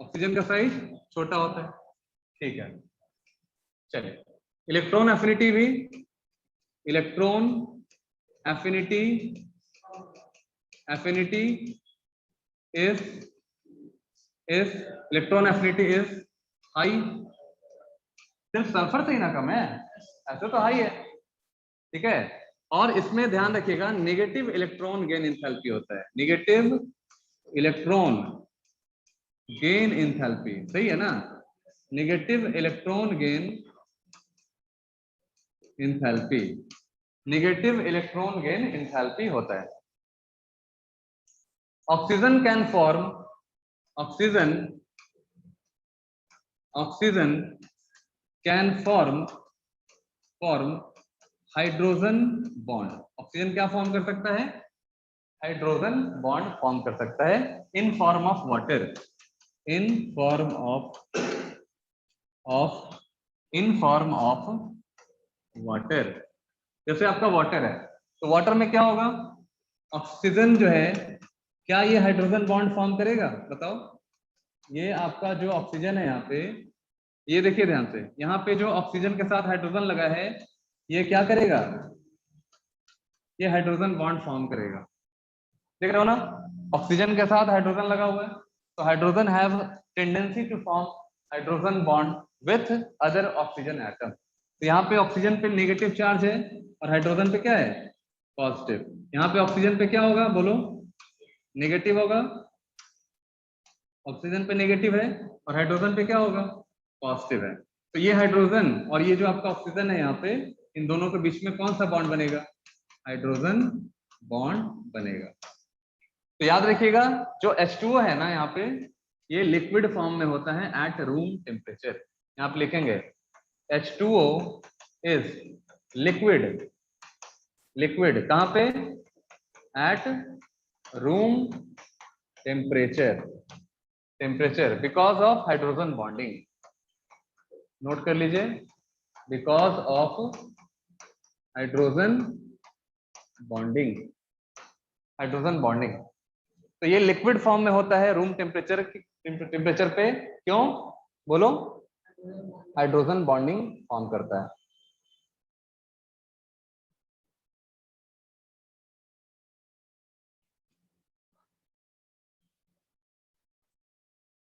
ऑक्सीजन का साइज छोटा होता है, ठीक है। चलिए, इलेक्ट्रॉन एफिनिटी भी, electron affinity, affinity is electron affinity is high. सिर्फ सल्फर से ही ना कम है, ऐसे तो हाई है, ठीक है। और इसमें ध्यान रखिएगा, नेगेटिव इलेक्ट्रॉन गेन एंथैल्पी होता है, नेगेटिव इलेक्ट्रॉन गेन एंथैल्पी, सही है ना? Negative electron gain enthalpy, negative electron gain enthalpy होता है। Oxygen can form, oxygen can form hydrogen bond. Oxygen क्या फॉर्म कर सकता है? हाइड्रोजन बॉन्ड फॉर्म कर सकता है in form of water, in form of water. जैसे आपका वाटर है, तो वाटर में क्या होगा? ऑक्सीजन जो है, क्या ये हाइड्रोजन बॉन्ड फॉर्म करेगा? बताओ। ये आपका जो ऑक्सीजन है यहाँ पे, ये देखिए ध्यान से, यहाँ पे जो ऑक्सीजन के साथ हाइड्रोजन लगा है, ये क्या करेगा? ये हाइड्रोजन बॉन्ड फॉर्म करेगा। देख रहे हो ना, ऑक्सीजन के साथ हाइड्रोजन लगा हुआ है, तो hydrogen have tendency to form hydrogen bond with other oxygen atom. तो यहाँ पे ऑक्सीजन पे नेगेटिव चार्ज है और हाइड्रोजन पे क्या है, पॉजिटिव। यहाँ पे ऑक्सीजन पे क्या होगा बोलो, नेगेटिव होगा, ऑक्सीजन पे नेगेटिव है और हाइड्रोजन पे क्या होगा, पॉजिटिव है। तो ये हाइड्रोजन और ये जो आपका ऑक्सीजन है यहाँ पे, इन दोनों के बीच में कौन सा बॉन्ड बनेगा, हाइड्रोजन बॉन्ड बनेगा। तो याद रखिएगा जो H2O है ना यहाँ पे, ये लिक्विड फॉर्म में होता है एट रूम टेम्परेचर। यहाँ पे लिखेंगे H2O इज लिक्विड, लिक्विड कहाँ पे, eight room temperature, temperature because of hydrogen bonding. Note कर लीजिए, because of hydrogen bonding, hydrogen bonding. तो ये लिक्विड फॉर्म में होता है रूम टेम्परेचर पे, क्यों बोलो, हाइड्रोजन बॉन्डिंग फॉर्म करता है।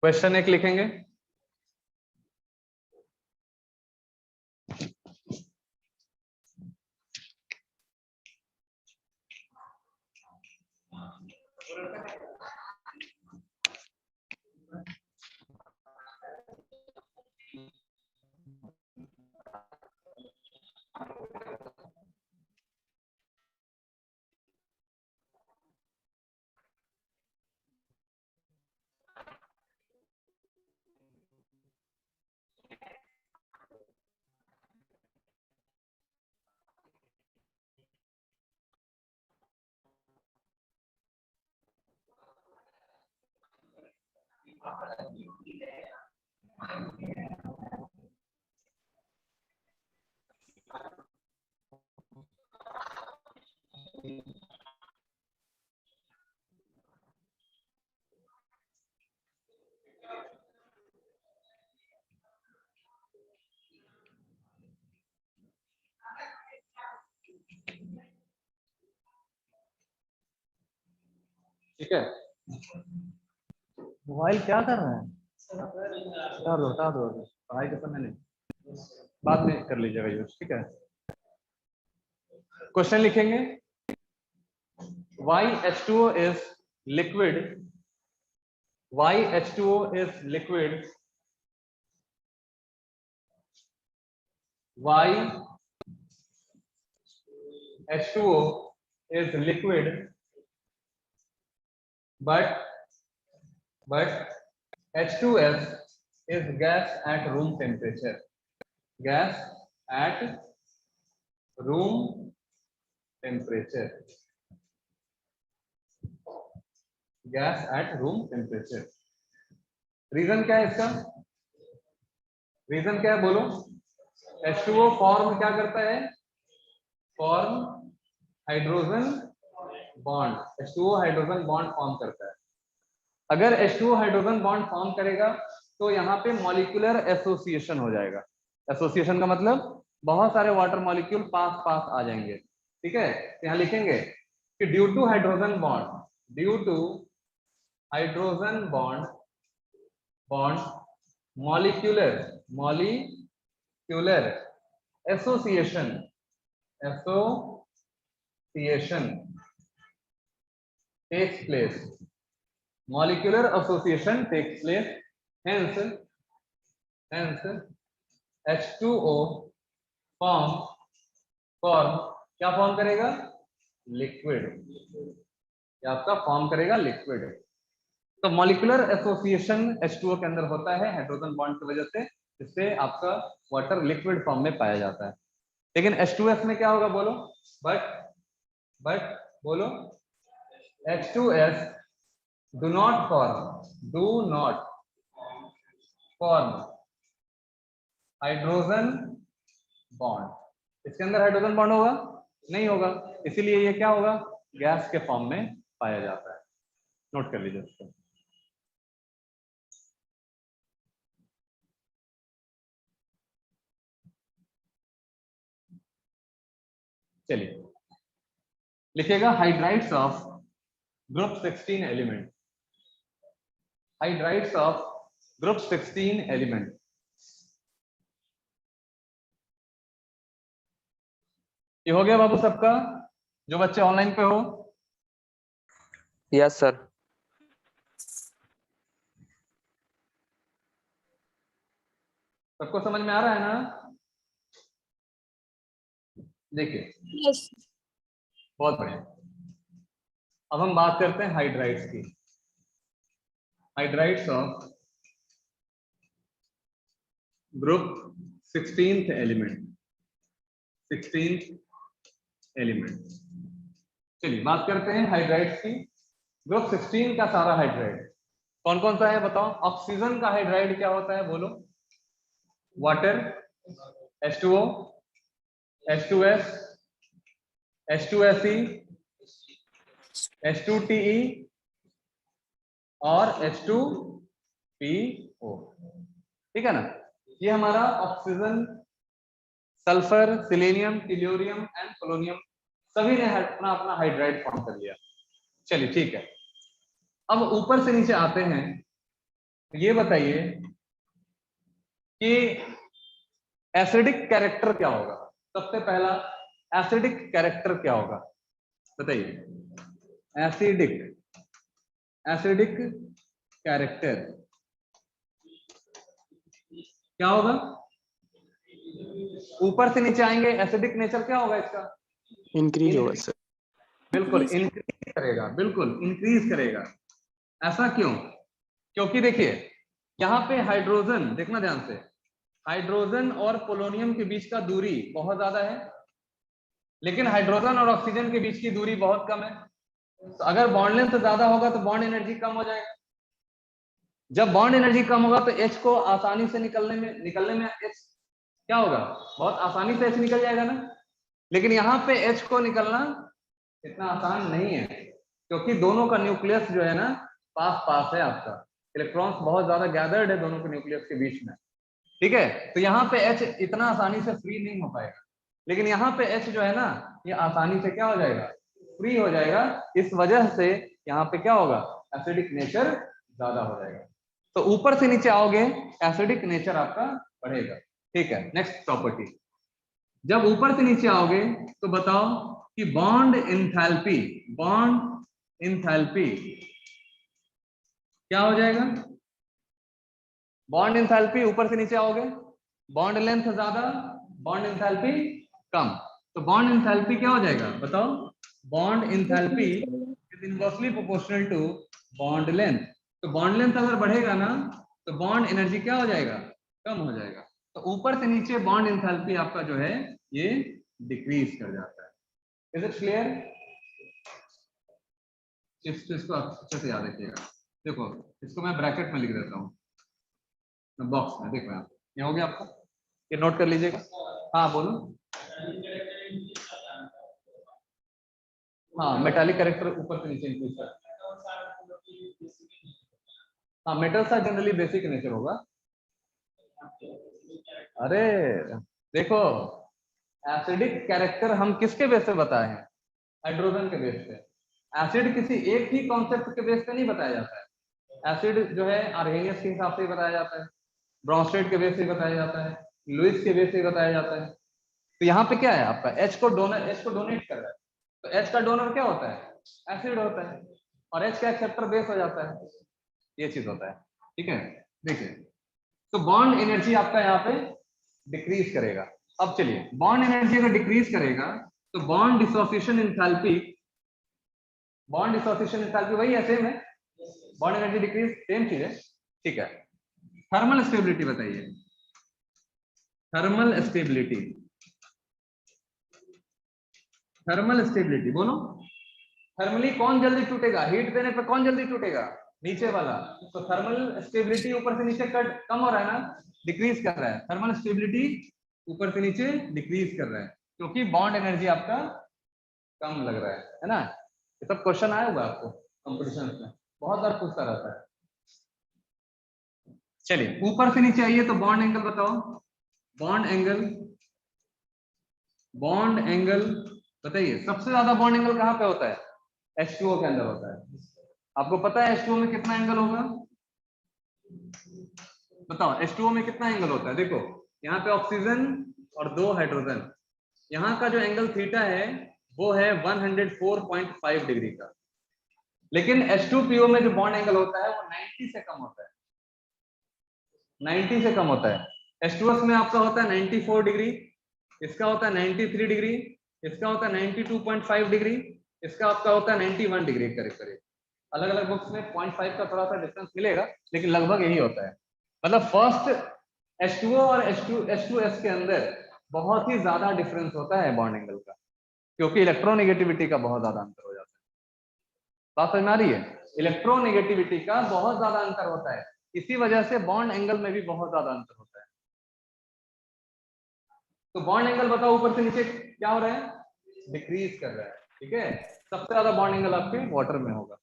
क्वेश्चन एक लिखेंगे, ठीक है। मोबाइल क्या कर रहा है, हटा दो अभी, पढ़ाई के समय नहीं, बाद में कर लीजिएगा यूज, ठीक है। क्वेश्चन लिखेंगे, why H2O is liquid, why H2O is liquid, why H2O is liquid but H2S is gas at room temperature, gas at room temperature, gas at room temperature. Reason क्या है इसका, रीजन क्या है बोलो, H2O form क्या करता है, form hydrogen bond, H2O hydrogen bond form करता है। अगर H2O हाइड्रोजन बॉन्ड फॉर्म करेगा तो यहाँ पे मॉलिक्यूलर एसोसिएशन हो जाएगा। एसोसिएशन का मतलब बहुत सारे वाटर मॉलिक्यूल पास पास आ जाएंगे, ठीक है। यहाँ लिखेंगे कि due to hydrogen bond, due to hydrogen bond molecular association takes place, molecular association takes place, hence H2O form क्या फॉर्म करेगा, लिक्विड, ये आपका फॉर्म करेगा लिक्विड। तो मॉलिक्यूलर एसोसिएशन H2O के अंदर होता है हाइड्रोजन बॉन्ड की वजह से, जिससे आपका वाटर लिक्विड फॉर्म में पाया जाता है। लेकिन H2S में क्या होगा बोलो, बट बोलो, H2S do not form hydrogen bond. इसके अंदर हाइड्रोजन बॉन्ड होगा नहीं होगा, इसीलिए ये क्या होगा, गैस के फॉर्म में पाया जाता है। नोट कर लीजिए इसको। चलिए लिखिएगा, hydrides of group 16 element, hydrides of group 16 element. ये हो गया बाबू सबका, जो बच्चे ऑनलाइन पे हो? Yes sir. सबको समझ में आ रहा है ना? देखिए यस बहुत बढ़िया। अब हम बात करते हैं हाइड्राइड्स की। Hydrides of group 16th element. 16th element. चलिए बात करते हैं हाइड्राइड्स की। ग्रुप 16 का सारा हाइड्राइड कौन कौन सा है बताओ? ऑक्सीजन का हाइड्राइड क्या होता है बोलो? Water, H2O, H2S, H2SE, H2TE और H2PO। ठीक है ना? ये हमारा oxygen, sulphur, selenium, tellurium and polonium सभी ने अपना अपना हाइड्राइड फॉर्म कर लिया। चलिए ठीक है, अब ऊपर से नीचे आते हैं। ये बताइए कि एसिडिक कैरेक्टर क्या होगा? सबसे पहला एसिडिक कैरेक्टर क्या होगा बताइए? एसिडिक कैरेक्टर क्या होगा? ऊपर से नीचे आएंगे, एसिडिक नेचर क्या होगा इसका? इंक्रीज होगा सर। बिल्कुल इंक्रीज करेगा, बिल्कुल इंक्रीज करेगा। ऐसा क्यों? क्योंकि देखिए यहाँ पे हाइड्रोजन, देखना ध्यान से, हाइड्रोजन और पोलोनियम के बीच का दूरी बहुत ज्यादा है, लेकिन हाइड्रोजन और ऑक्सीजन के बीच की दूरी बहुत कम है। तो अगर बॉन्ड लेंथ ज्यादा होगा तो बॉन्ड एनर्जी कम हो जाएगा। जब बॉन्ड एनर्जी कम होगा तो H को आसानी से निकलने में H क्या होगा? बहुत आसानी से H निकल जाएगा ना। लेकिन यहाँ पे H को निकलना इतना आसान नहीं है, क्योंकि दोनों का न्यूक्लियस जो है ना पास पास है आपका। इलेक्ट्रॉन्स बहुत ज्यादा गैदर्ड है दोनों के न्यूक्लियस के बीच में। ठीक है, तो यहाँ पे H इतना आसानी से फ्री नहीं हो पाएगा, लेकिन यहाँ पे H जो है ना ये आसानी से क्या हो जाएगा? फ्री हो जाएगा। इस वजह से यहाँ पे क्या होगा? एसिडिक नेचर ज्यादा हो जाएगा। तो ऊपर से नीचे आओगे, एसिडिक नेचर आपका बढ़ेगा। ठीक है, नेक्स्ट प्रॉपर्टी। जब ऊपर से नीचे आओगे तो बताओ कि बॉन्ड एंथैल्पी क्या हो जाएगा? बॉन्ड एंथैल्पी ऊपर से नीचे आओगे, बॉन्ड लेंथ ज्यादा, बॉन्ड एंथैल्पी कम। तो बॉन्ड एंथैल्पी क्या हो जाएगा बताओ? Bond enthalpy is inversely proportional to bond length. तो बॉन्ड लेंथ अगर बढ़ेगा ना तो बॉन्ड एनर्जी क्या हो जाएगा? कम हो जाएगा। तो ऊपर से नीचे बॉन्ड एंथैल्पी आपका जो है ये डिक्रीज कर जाता है। Is it clear? इसको अच्छे से याद रखिएगा। देखो इसको मैं ब्रैकेट में लिख देता हूँ बॉक्स में। देखो ये हो गया आपका, ये नोट कर लीजिएगा। हाँ बोलो। हाँ मेटालिक कैरेक्टर ऊपर से नीचे इंक्रीज कर। हाँ मेटल सा जनरली बेसिक नेचर होगा। अरे देखो एसिडिक कैरेक्टर हम किसके बेस पे बताए हैं? हाइड्रोजन के बेस पे। एसिड किसी एक ही कॉन्सेप्ट के बेस पे नहीं बताया जाता है। एसिड जो है आर्हेनियस के हिसाब से बताया जाता है, ब्रॉन्स्टेड के बेस से बताया जाता है, लुइस के बेस से बताया जाता है। तो यहाँ पे क्या है आपका? H को डोनेट कर रहा है, तो H का डोनर क्या होता है? एसिड होता है, और H का एक्सेप्टर बेस हो जाता है। ये चीज होता है। ठीक है, देखिए तो बॉन्ड एनर्जी आपका यहाँ पे डिक्रीज करेगा। अब चलिए बॉन्ड एनर्जी अगर डिक्रीज करेगा तो बॉन्ड डिसोसिएशन एंथैल्पी वही है, सेम है। बॉन्ड एनर्जी डिक्रीज सेम चीज है। ठीक है, थर्मल स्टेबिलिटी बताइए। थर्मल स्टेबिलिटी बोलो। थर्मली कौन जल्दी टूटेगा? हीट देने पर कौन जल्दी टूटेगा? नीचे वाला। तो थर्मल स्टेबिलिटी ऊपर से नीचे कम हो रहा है ना, डिक्रीज कर रहा है। थर्मल स्टेबिलिटी ऊपर से नीचे डिक्रीज कर रहा है, क्योंकि बॉन्ड एनर्जी आपका कम लग रहा है ना। ये सब क्वेश्चन आया होगा आपको कंपटीशन में, बहुत बार पूछता रहता है। चलिए ऊपर से नीचे आइए तो बॉन्ड एंगल बताओ। बॉन्ड एंगल बताइए। सबसे ज्यादा बॉन्ड एंगल कहाँ पे होता है? H2O के अंदर होता है। आपको पता है H2O में कितना एंगल होगा? बताओ H2O में कितना एंगल होता है? देखो यहाँ पे ऑक्सीजन और 2 हाइड्रोजन, यहाँ का जो एंगल थीटा है वो है 104.5 डिग्री का, लेकिन H2PO में जो बॉन्ड एंगल होता है वो 90 से कम होता है, 90 से कम होता है। H2S में आपका होता है 94 डिग्री, इसका होता है 93 डिग्री, इसका होता है 92.5 डिग्री, इसका आपका होता है 91 डिग्री करीब करीब। अलग अलग बुक्स में 0.5 का थोड़ा सा डिफरेंस मिलेगा, लेकिन लगभग यही होता है। मतलब फर्स्ट H2O और H2S के अंदर बहुत ही ज्यादा डिफरेंस होता है बॉन्ड एंगल का, क्योंकि इलेक्ट्रोनेगेटिविटी का बहुत ज्यादा अंतर हो जाता है। बात समझ में आ रही है? इलेक्ट्रोनेगेटिविटी का बहुत ज्यादा अंतर होता है, इसी वजह से बॉन्ड एंगल में भी बहुत ज्यादा अंतर होता है। तो बॉन्ड एंगल बताओ ऊपर से नीचे क्या हो रहा है? डिक्रीज कर रहा है, ठीक है। सबसे ज्यादा बॉन्ड एंगल आपके वाटर में होगा।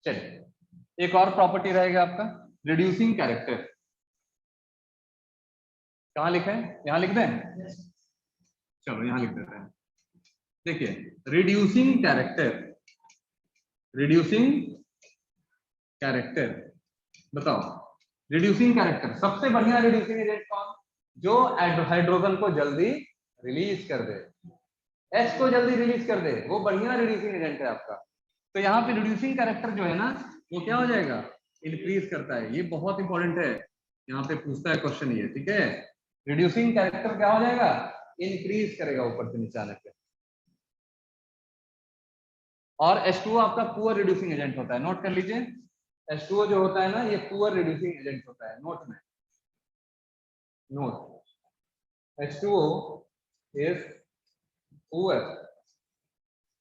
चलिए एक और प्रॉपर्टी रहेगा आपका रिड्यूसिंग कैरेक्टर। कहाँ लिखा है? यहां लिख दें? चलो यहां लिख देते हैं। देखिए रिड्यूसिंग कैरेक्टर, रिड्यूसिंग कैरेक्टर बताओ। रिड्यूसिंग कैरेक्टर सबसे बढ़िया रिड्यूसिंग एजेंट कौन? जो हाइड्रोजन को जल्दी रिलीज कर दे, H को जल्दी रिलीज कर दे, वो बढ़िया रिड्यूसिंग एजेंट है आपका। तो यहाँ पे रिड्यूसिंग कैरेक्टर जो है ना वो क्या हो जाएगा? इंक्रीज करता है। ये बहुत इंपॉर्टेंट है, यहाँ पे पूछता है क्वेश्चन ये, ठीक है। रिड्यूसिंग कैरेक्टर क्या हो जाएगा? इंक्रीज करेगा ऊपर से नीचे आने पे। और H2O आपका पुअर रिड्यूसिंग एजेंट होता है, नोट कर लीजिए। H2O जो होता है ना ये पुअर रिड्यूसिंग एजेंट होता है, नोट में note. H2O is poor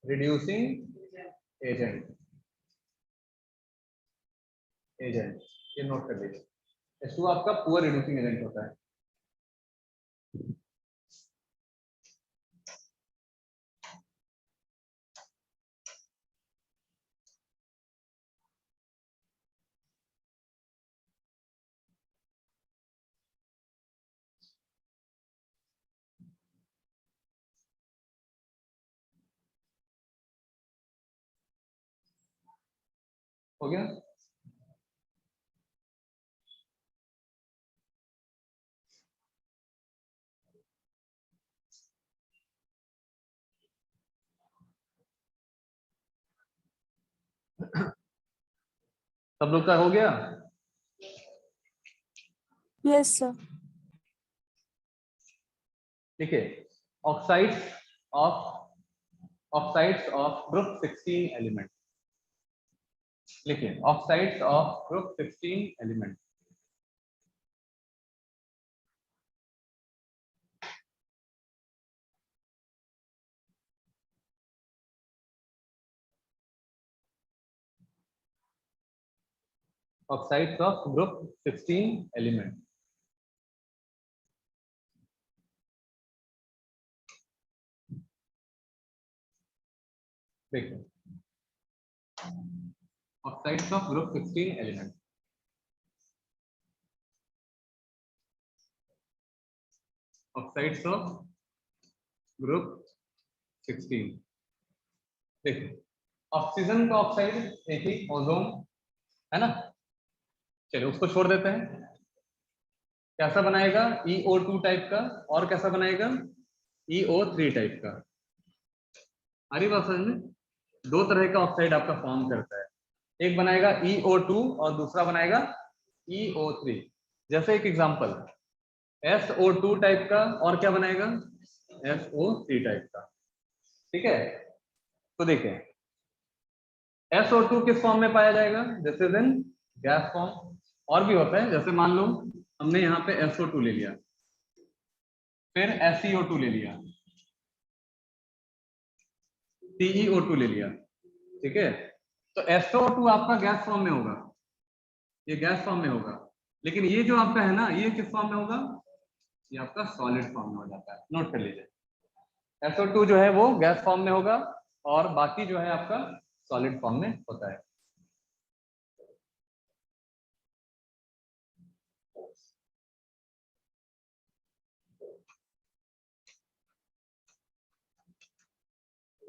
reducing agent, ये नोट कर लीजिए। H2O आपका पुअर रिड्यूसिंग एजेंट होता है। हो गया? सब लोग का हो गया? Yes sir. देखिए ऑक्साइड्स ऑफ ग्रुप 16 एलिमेंट लिखिए। Oxides of group 16 element, oxides of group 16 element. देखिए oxides of group 16 element, oxides of group 16। देखिए ऑक्सीजन का ऑक्साइड एक ही ओजोन है ना, चलिए उसको छोड़ देते हैं। कैसा बनाएगा? EO2 टाइप का, और कैसा बनाएगा? EO3 टाइप का। आ रही बात समझ में? दो तरह का ऑक्साइड आपका फॉर्म करता है, एक बनाएगा EO2 और दूसरा बनाएगा EO3। जैसे एक एग्जांपल SO2 टाइप का, और क्या बनाएगा? SO3 टाइप का, ठीक है। तो देखिए SO2 किस फॉर्म में पाया जाएगा? This is in gas form. और भी होता है, जैसे मान लो हमने यहाँ पे SO2 ले लिया, फिर SeO2 ले लिया, TeO2 ले लिया, ठीक है। तो SO2 आपका गैस फॉर्म में होगा, ये गैस फॉर्म में होगा, लेकिन ये जो आपका है ना ये किस फॉर्म में होगा? ये आपका सॉलिड फॉर्म में हो जाता है। नोट कर लीजिए SO2 जो है वो गैस फॉर्म में होगा और बाकी जो है आपका सॉलिड फॉर्म में होता है।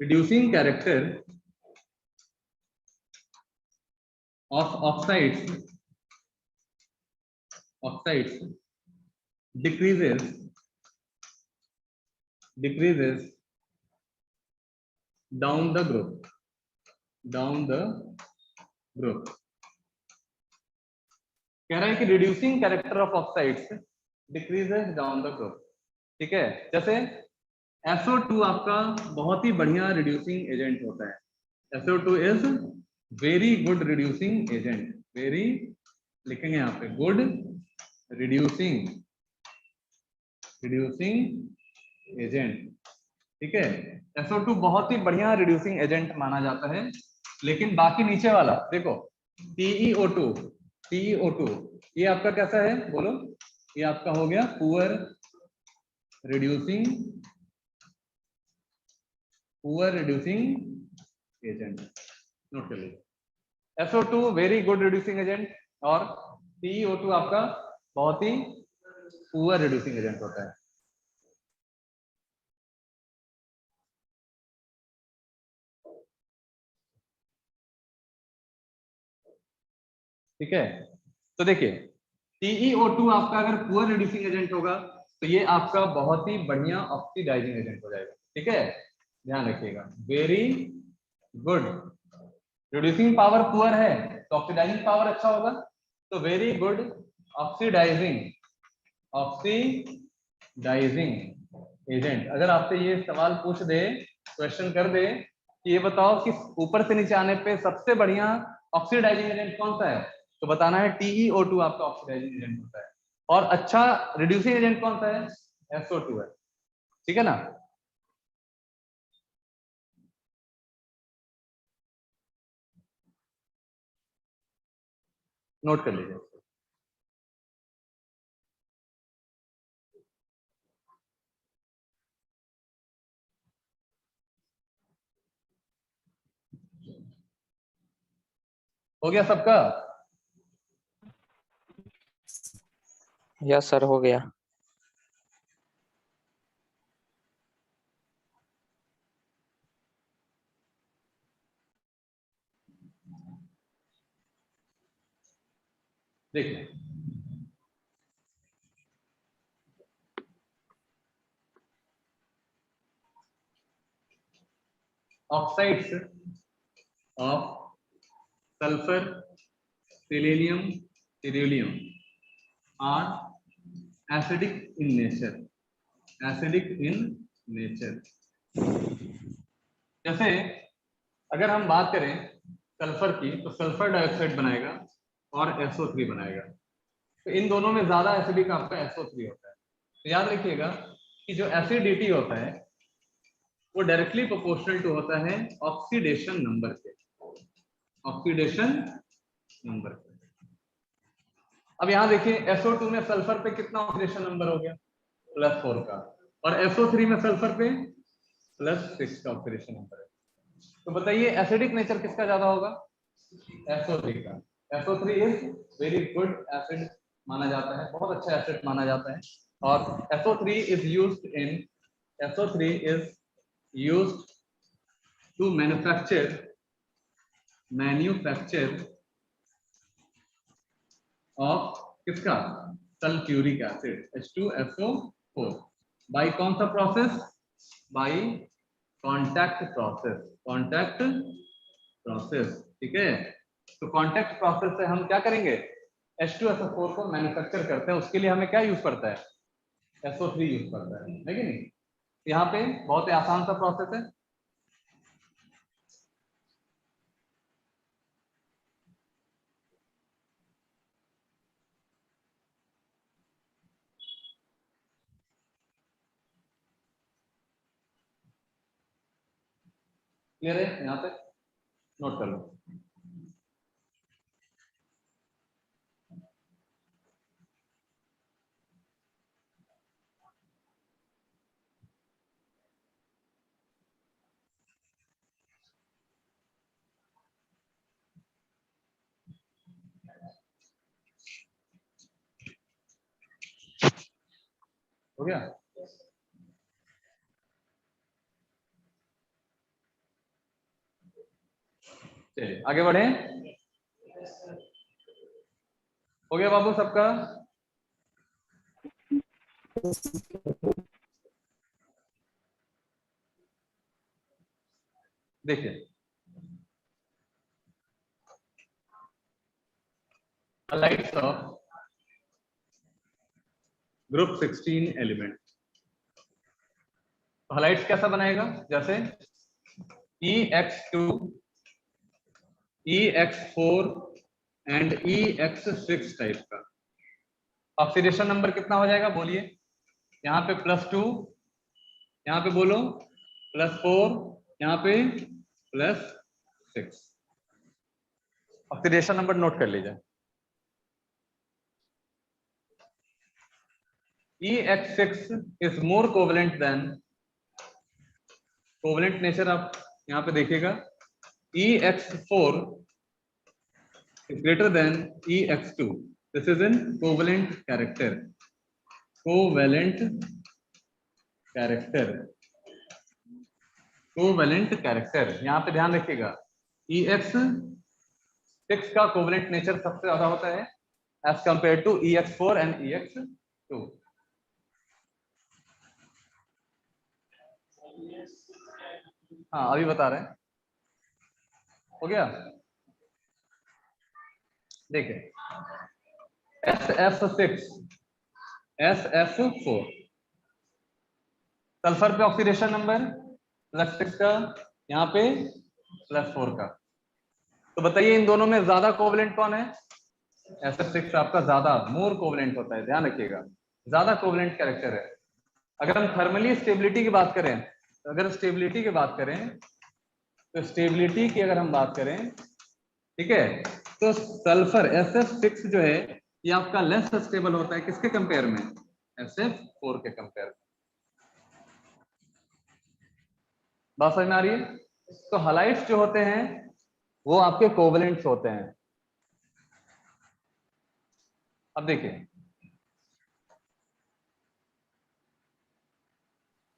reducing character of oxides decreases down the group कह रहा है कि reducing character of oxides decreases down the group. ठीक है, जैसे SO2 आपका बहुत ही बढ़िया रिड्यूसिंग एजेंट होता है। SO2 is very good reducing agent, very लिखेंगे यहाँ पे गुड रिड्यूसिंग एजेंट। ठीक है, SO2 बहुत ही बढ़िया रिड्यूसिंग एजेंट माना जाता है। लेकिन बाकी नीचे वाला देखो TeO2 ये आपका कैसा है बोलो, ये आपका हो गया पुअर रिड्यूसिंग एजेंट। नोट कर लीजिए, SO2 very good reducing agent और TeO2 आपका बहुत ही पुअर रिड्यूसिंग एजेंट होता है। ठीक है, तो देखिए TeO2 आपका अगर पुअर रिड्यूसिंग एजेंट होगा तो ये आपका बहुत ही बढ़िया ऑक्सीडाइजिंग एजेंट हो जाएगा। ठीक है, ध्यान रखिएगा, very good reducing power poor है तो ऑक्सीडाइजिंग पावर अच्छा होगा, तो वेरी गुड ऑक्सीडाइजिंग एजेंट। अगर आपसे ये सवाल पूछ दे, क्वेश्चन कर दे कि ये बताओ कि ऊपर से नीचे आने पे सबसे बढ़िया ऑक्सीडाइजिंग एजेंट कौन सा है, तो बताना है TeO2 आपका ऑक्सीडाइजिंग एजेंट होता है। और अच्छा रिड्यूसिंग एजेंट कौन सा है, SO2 है। ठीक है ना, नोट कर लीजिए। हो गया सबका? यस सर, हो गया। देखिए oxides of sulphur selenium are acidic in nature. जैसे अगर हम बात करें सल्फर की तो सल्फर डाइऑक्साइड बनाएगा और SO3 बनाएगा, तो इन दोनों में ज्यादा एसिडिक आपका SO3 होता है। तो याद रखिएगा कि जो एसिडिटी होता है वो डायरेक्टली प्रोपोर्शनल टू होता है ऑक्सीडेशन नंबर के, अब यहाँ देखिए SO2 में सल्फर पे कितना ऑक्सीडेशन नंबर हो गया, +4 का, और SO3 में सल्फर पे +6 का ऑक्सीडेशन नंबर है। तो बताइए एसिडिक नेचर किसका ज्यादा होगा, SO3 का। SO3 is very good acid माना जाता है, बहुत अच्छा एसिड माना जाता है। और SO3 is used to manufacture of किसका, सल्फ्यूरिक एसिड H2SO4 बाय कौन सा प्रोसेस, बाय कॉन्टैक्ट प्रोसेस। ठीक है, तो कॉन्टैक्ट प्रोसेस से हम क्या करेंगे, H2SO4 को मैन्युफैक्चर करते हैं, उसके लिए हमें क्या यूज पड़ता है, SO3 यूज पड़ता है कि नहीं। यहाँ पे बहुत ही आसान सा प्रोसेस है। क्लियर है, यहाँ तक नोट कर लो। हो गया, चलिए आगे बढ़े। हो गया बाबू सबका? देखिए halides of group 16 element. Halides कैसा बनाएगा? जैसे EX2, EX4 and EX6 type का। ऑक्सीडेशन नंबर कितना हो जाएगा बोलिए? यहाँ पे +2, यहाँ पे बोलो +4, यहाँ पे +6। ऑक्सीडेशन नंबर नोट कर लीजिए। EX6 is more covalent than, covalent nature आप यहाँ पे देखिएगा, EX4 is greater than EX2. This is in covalent character. Covalent character. Covalent character. यहाँ पे ध्यान रखिएगा, EX6 का कोवेलेंट नेचर सबसे ज्यादा होता है as compared to EX4 and EX2. हाँ अभी बता रहे हैं। हो गया? देखिए SF4 सल्फर पे ऑक्सीडेशन नंबर +6 का, यहाँ पे +4 का। तो बताइए इन दोनों में ज्यादा कोवेलेंट कौन है? SF6 आपका ज्यादा मोर कोवेलेंट होता है, ध्यान रखिएगा, ज्यादा कोवेलेंट कैरेक्टर है। अगर हम थर्मली स्टेबिलिटी की बात करें, अगर स्टेबिलिटी की बात करें तो स्टेबिलिटी की अगर हम बात करें, ठीक है, तो सल्फर SF6 जो है ये आपका लेस स्टेबल होता है किसके कंपेयर में? SF4 के कंपेयर में। बात समझ में आ रही है? तो हलाइड्स जो होते हैं वो आपके कोवेलेंट्स होते हैं। अब देखिए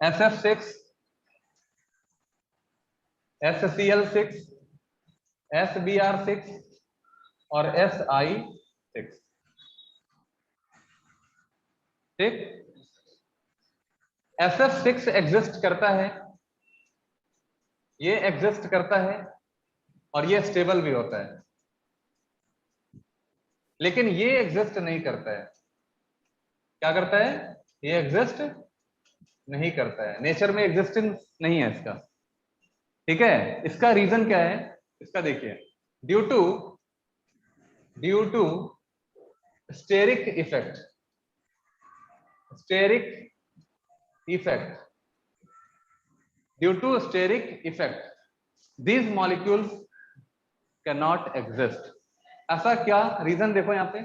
SF6, SCl6, SBr6 और Si6, ठीक। SF6 एग्जिस्ट करता है, ये एग्जिस्ट करता है और ये स्टेबल भी होता है, लेकिन ये एग्जिस्ट नहीं करता है। क्या करता है? ये एग्जिस्ट नहीं करता है, नेचर में एग्जिस्टेंस नहीं है इसका, ठीक है। इसका रीजन क्या है? इसका देखिए, due to steric effect, due to steric effect these molecules cannot exist। ऐसा क्या रीजन? देखो यहाँ पे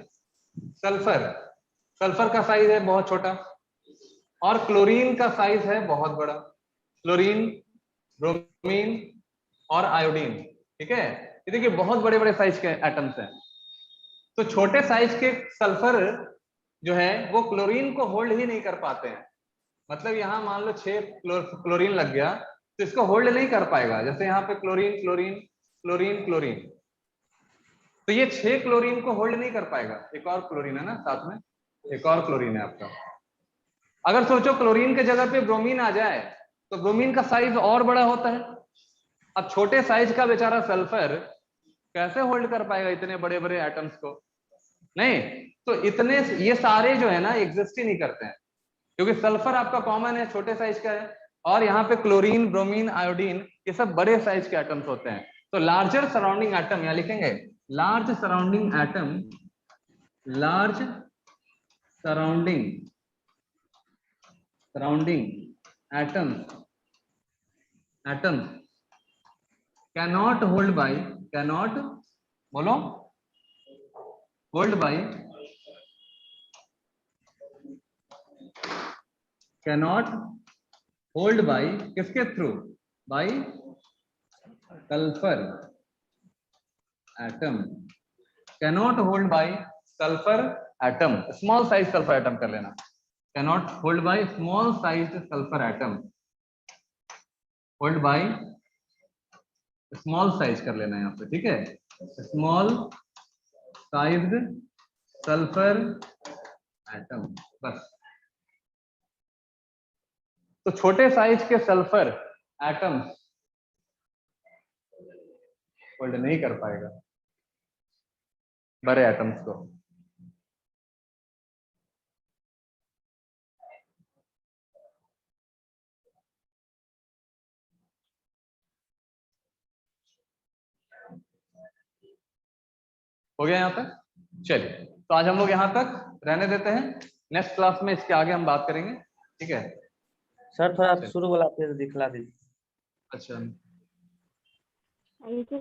सल्फर का साइज है बहुत छोटा और क्लोरीन का साइज है बहुत बड़ा, क्लोरीन, ब्रोमीन और आयोडीन, ठीक है। ये देखिए बहुत बड़े बड़े साइज के एटम्स हैं। तो छोटे साइज के सल्फर जो है वो क्लोरीन को होल्ड ही नहीं कर पाते हैं। मतलब यहां मान लो 6 क्लोरीन लग गया तो इसको होल्ड नहीं कर पाएगा। जैसे यहाँ पे क्लोरीन क्लोरीन क्लोरीन क्लोरीन, तो ये 6 क्लोरीन को होल्ड नहीं कर पाएगा। एक और क्लोरीन है ना साथ में, एक और क्लोरीन है आपका। अगर सोचो क्लोरीन के जगह पे ब्रोमीन आ जाए तो ब्रोमीन का साइज और बड़ा होता है। अब छोटे साइज का बेचारा सल्फर कैसे होल्ड कर पाएगा इतने बड़े बड़े एटम्स को? नहीं, तो इतने ये सारे जो है ना एग्जिस्ट ही नहीं करते हैं, क्योंकि सल्फर आपका कॉमन है, छोटे साइज का है, और यहाँ पे क्लोरीन, ब्रोमीन, आयोडीन ये सब बड़े साइज के एटम्स होते हैं। तो लार्जर सराउंडिंग एटम, यहाँ लिखेंगे large surrounding atom, large surrounding atom cannot hold by, cannot बोलो hold by, cannot hold by किसके through? by sulfur atom, cannot hold by sulfur atom, small size sulfur atom कर लेना, cannot hold by small sized sulfur atom, hold by small size कर लेना यहाँ पे, ठीक है, स्मॉल साइज्ड सल्फर एटम, बस। तो छोटे साइज के सल्फर एटम्स होल्ड नहीं कर पाएगा बड़े एटम्स को। हो गया यहाँ तक? चलिए, तो आज हम लोग यहाँ तक रहने देते हैं, नेक्स्ट क्लास में इसके आगे हम बात करेंगे, ठीक है। सर थोड़ा शुरू वाला फिर दिखला दीजिए। अच्छा। ये तो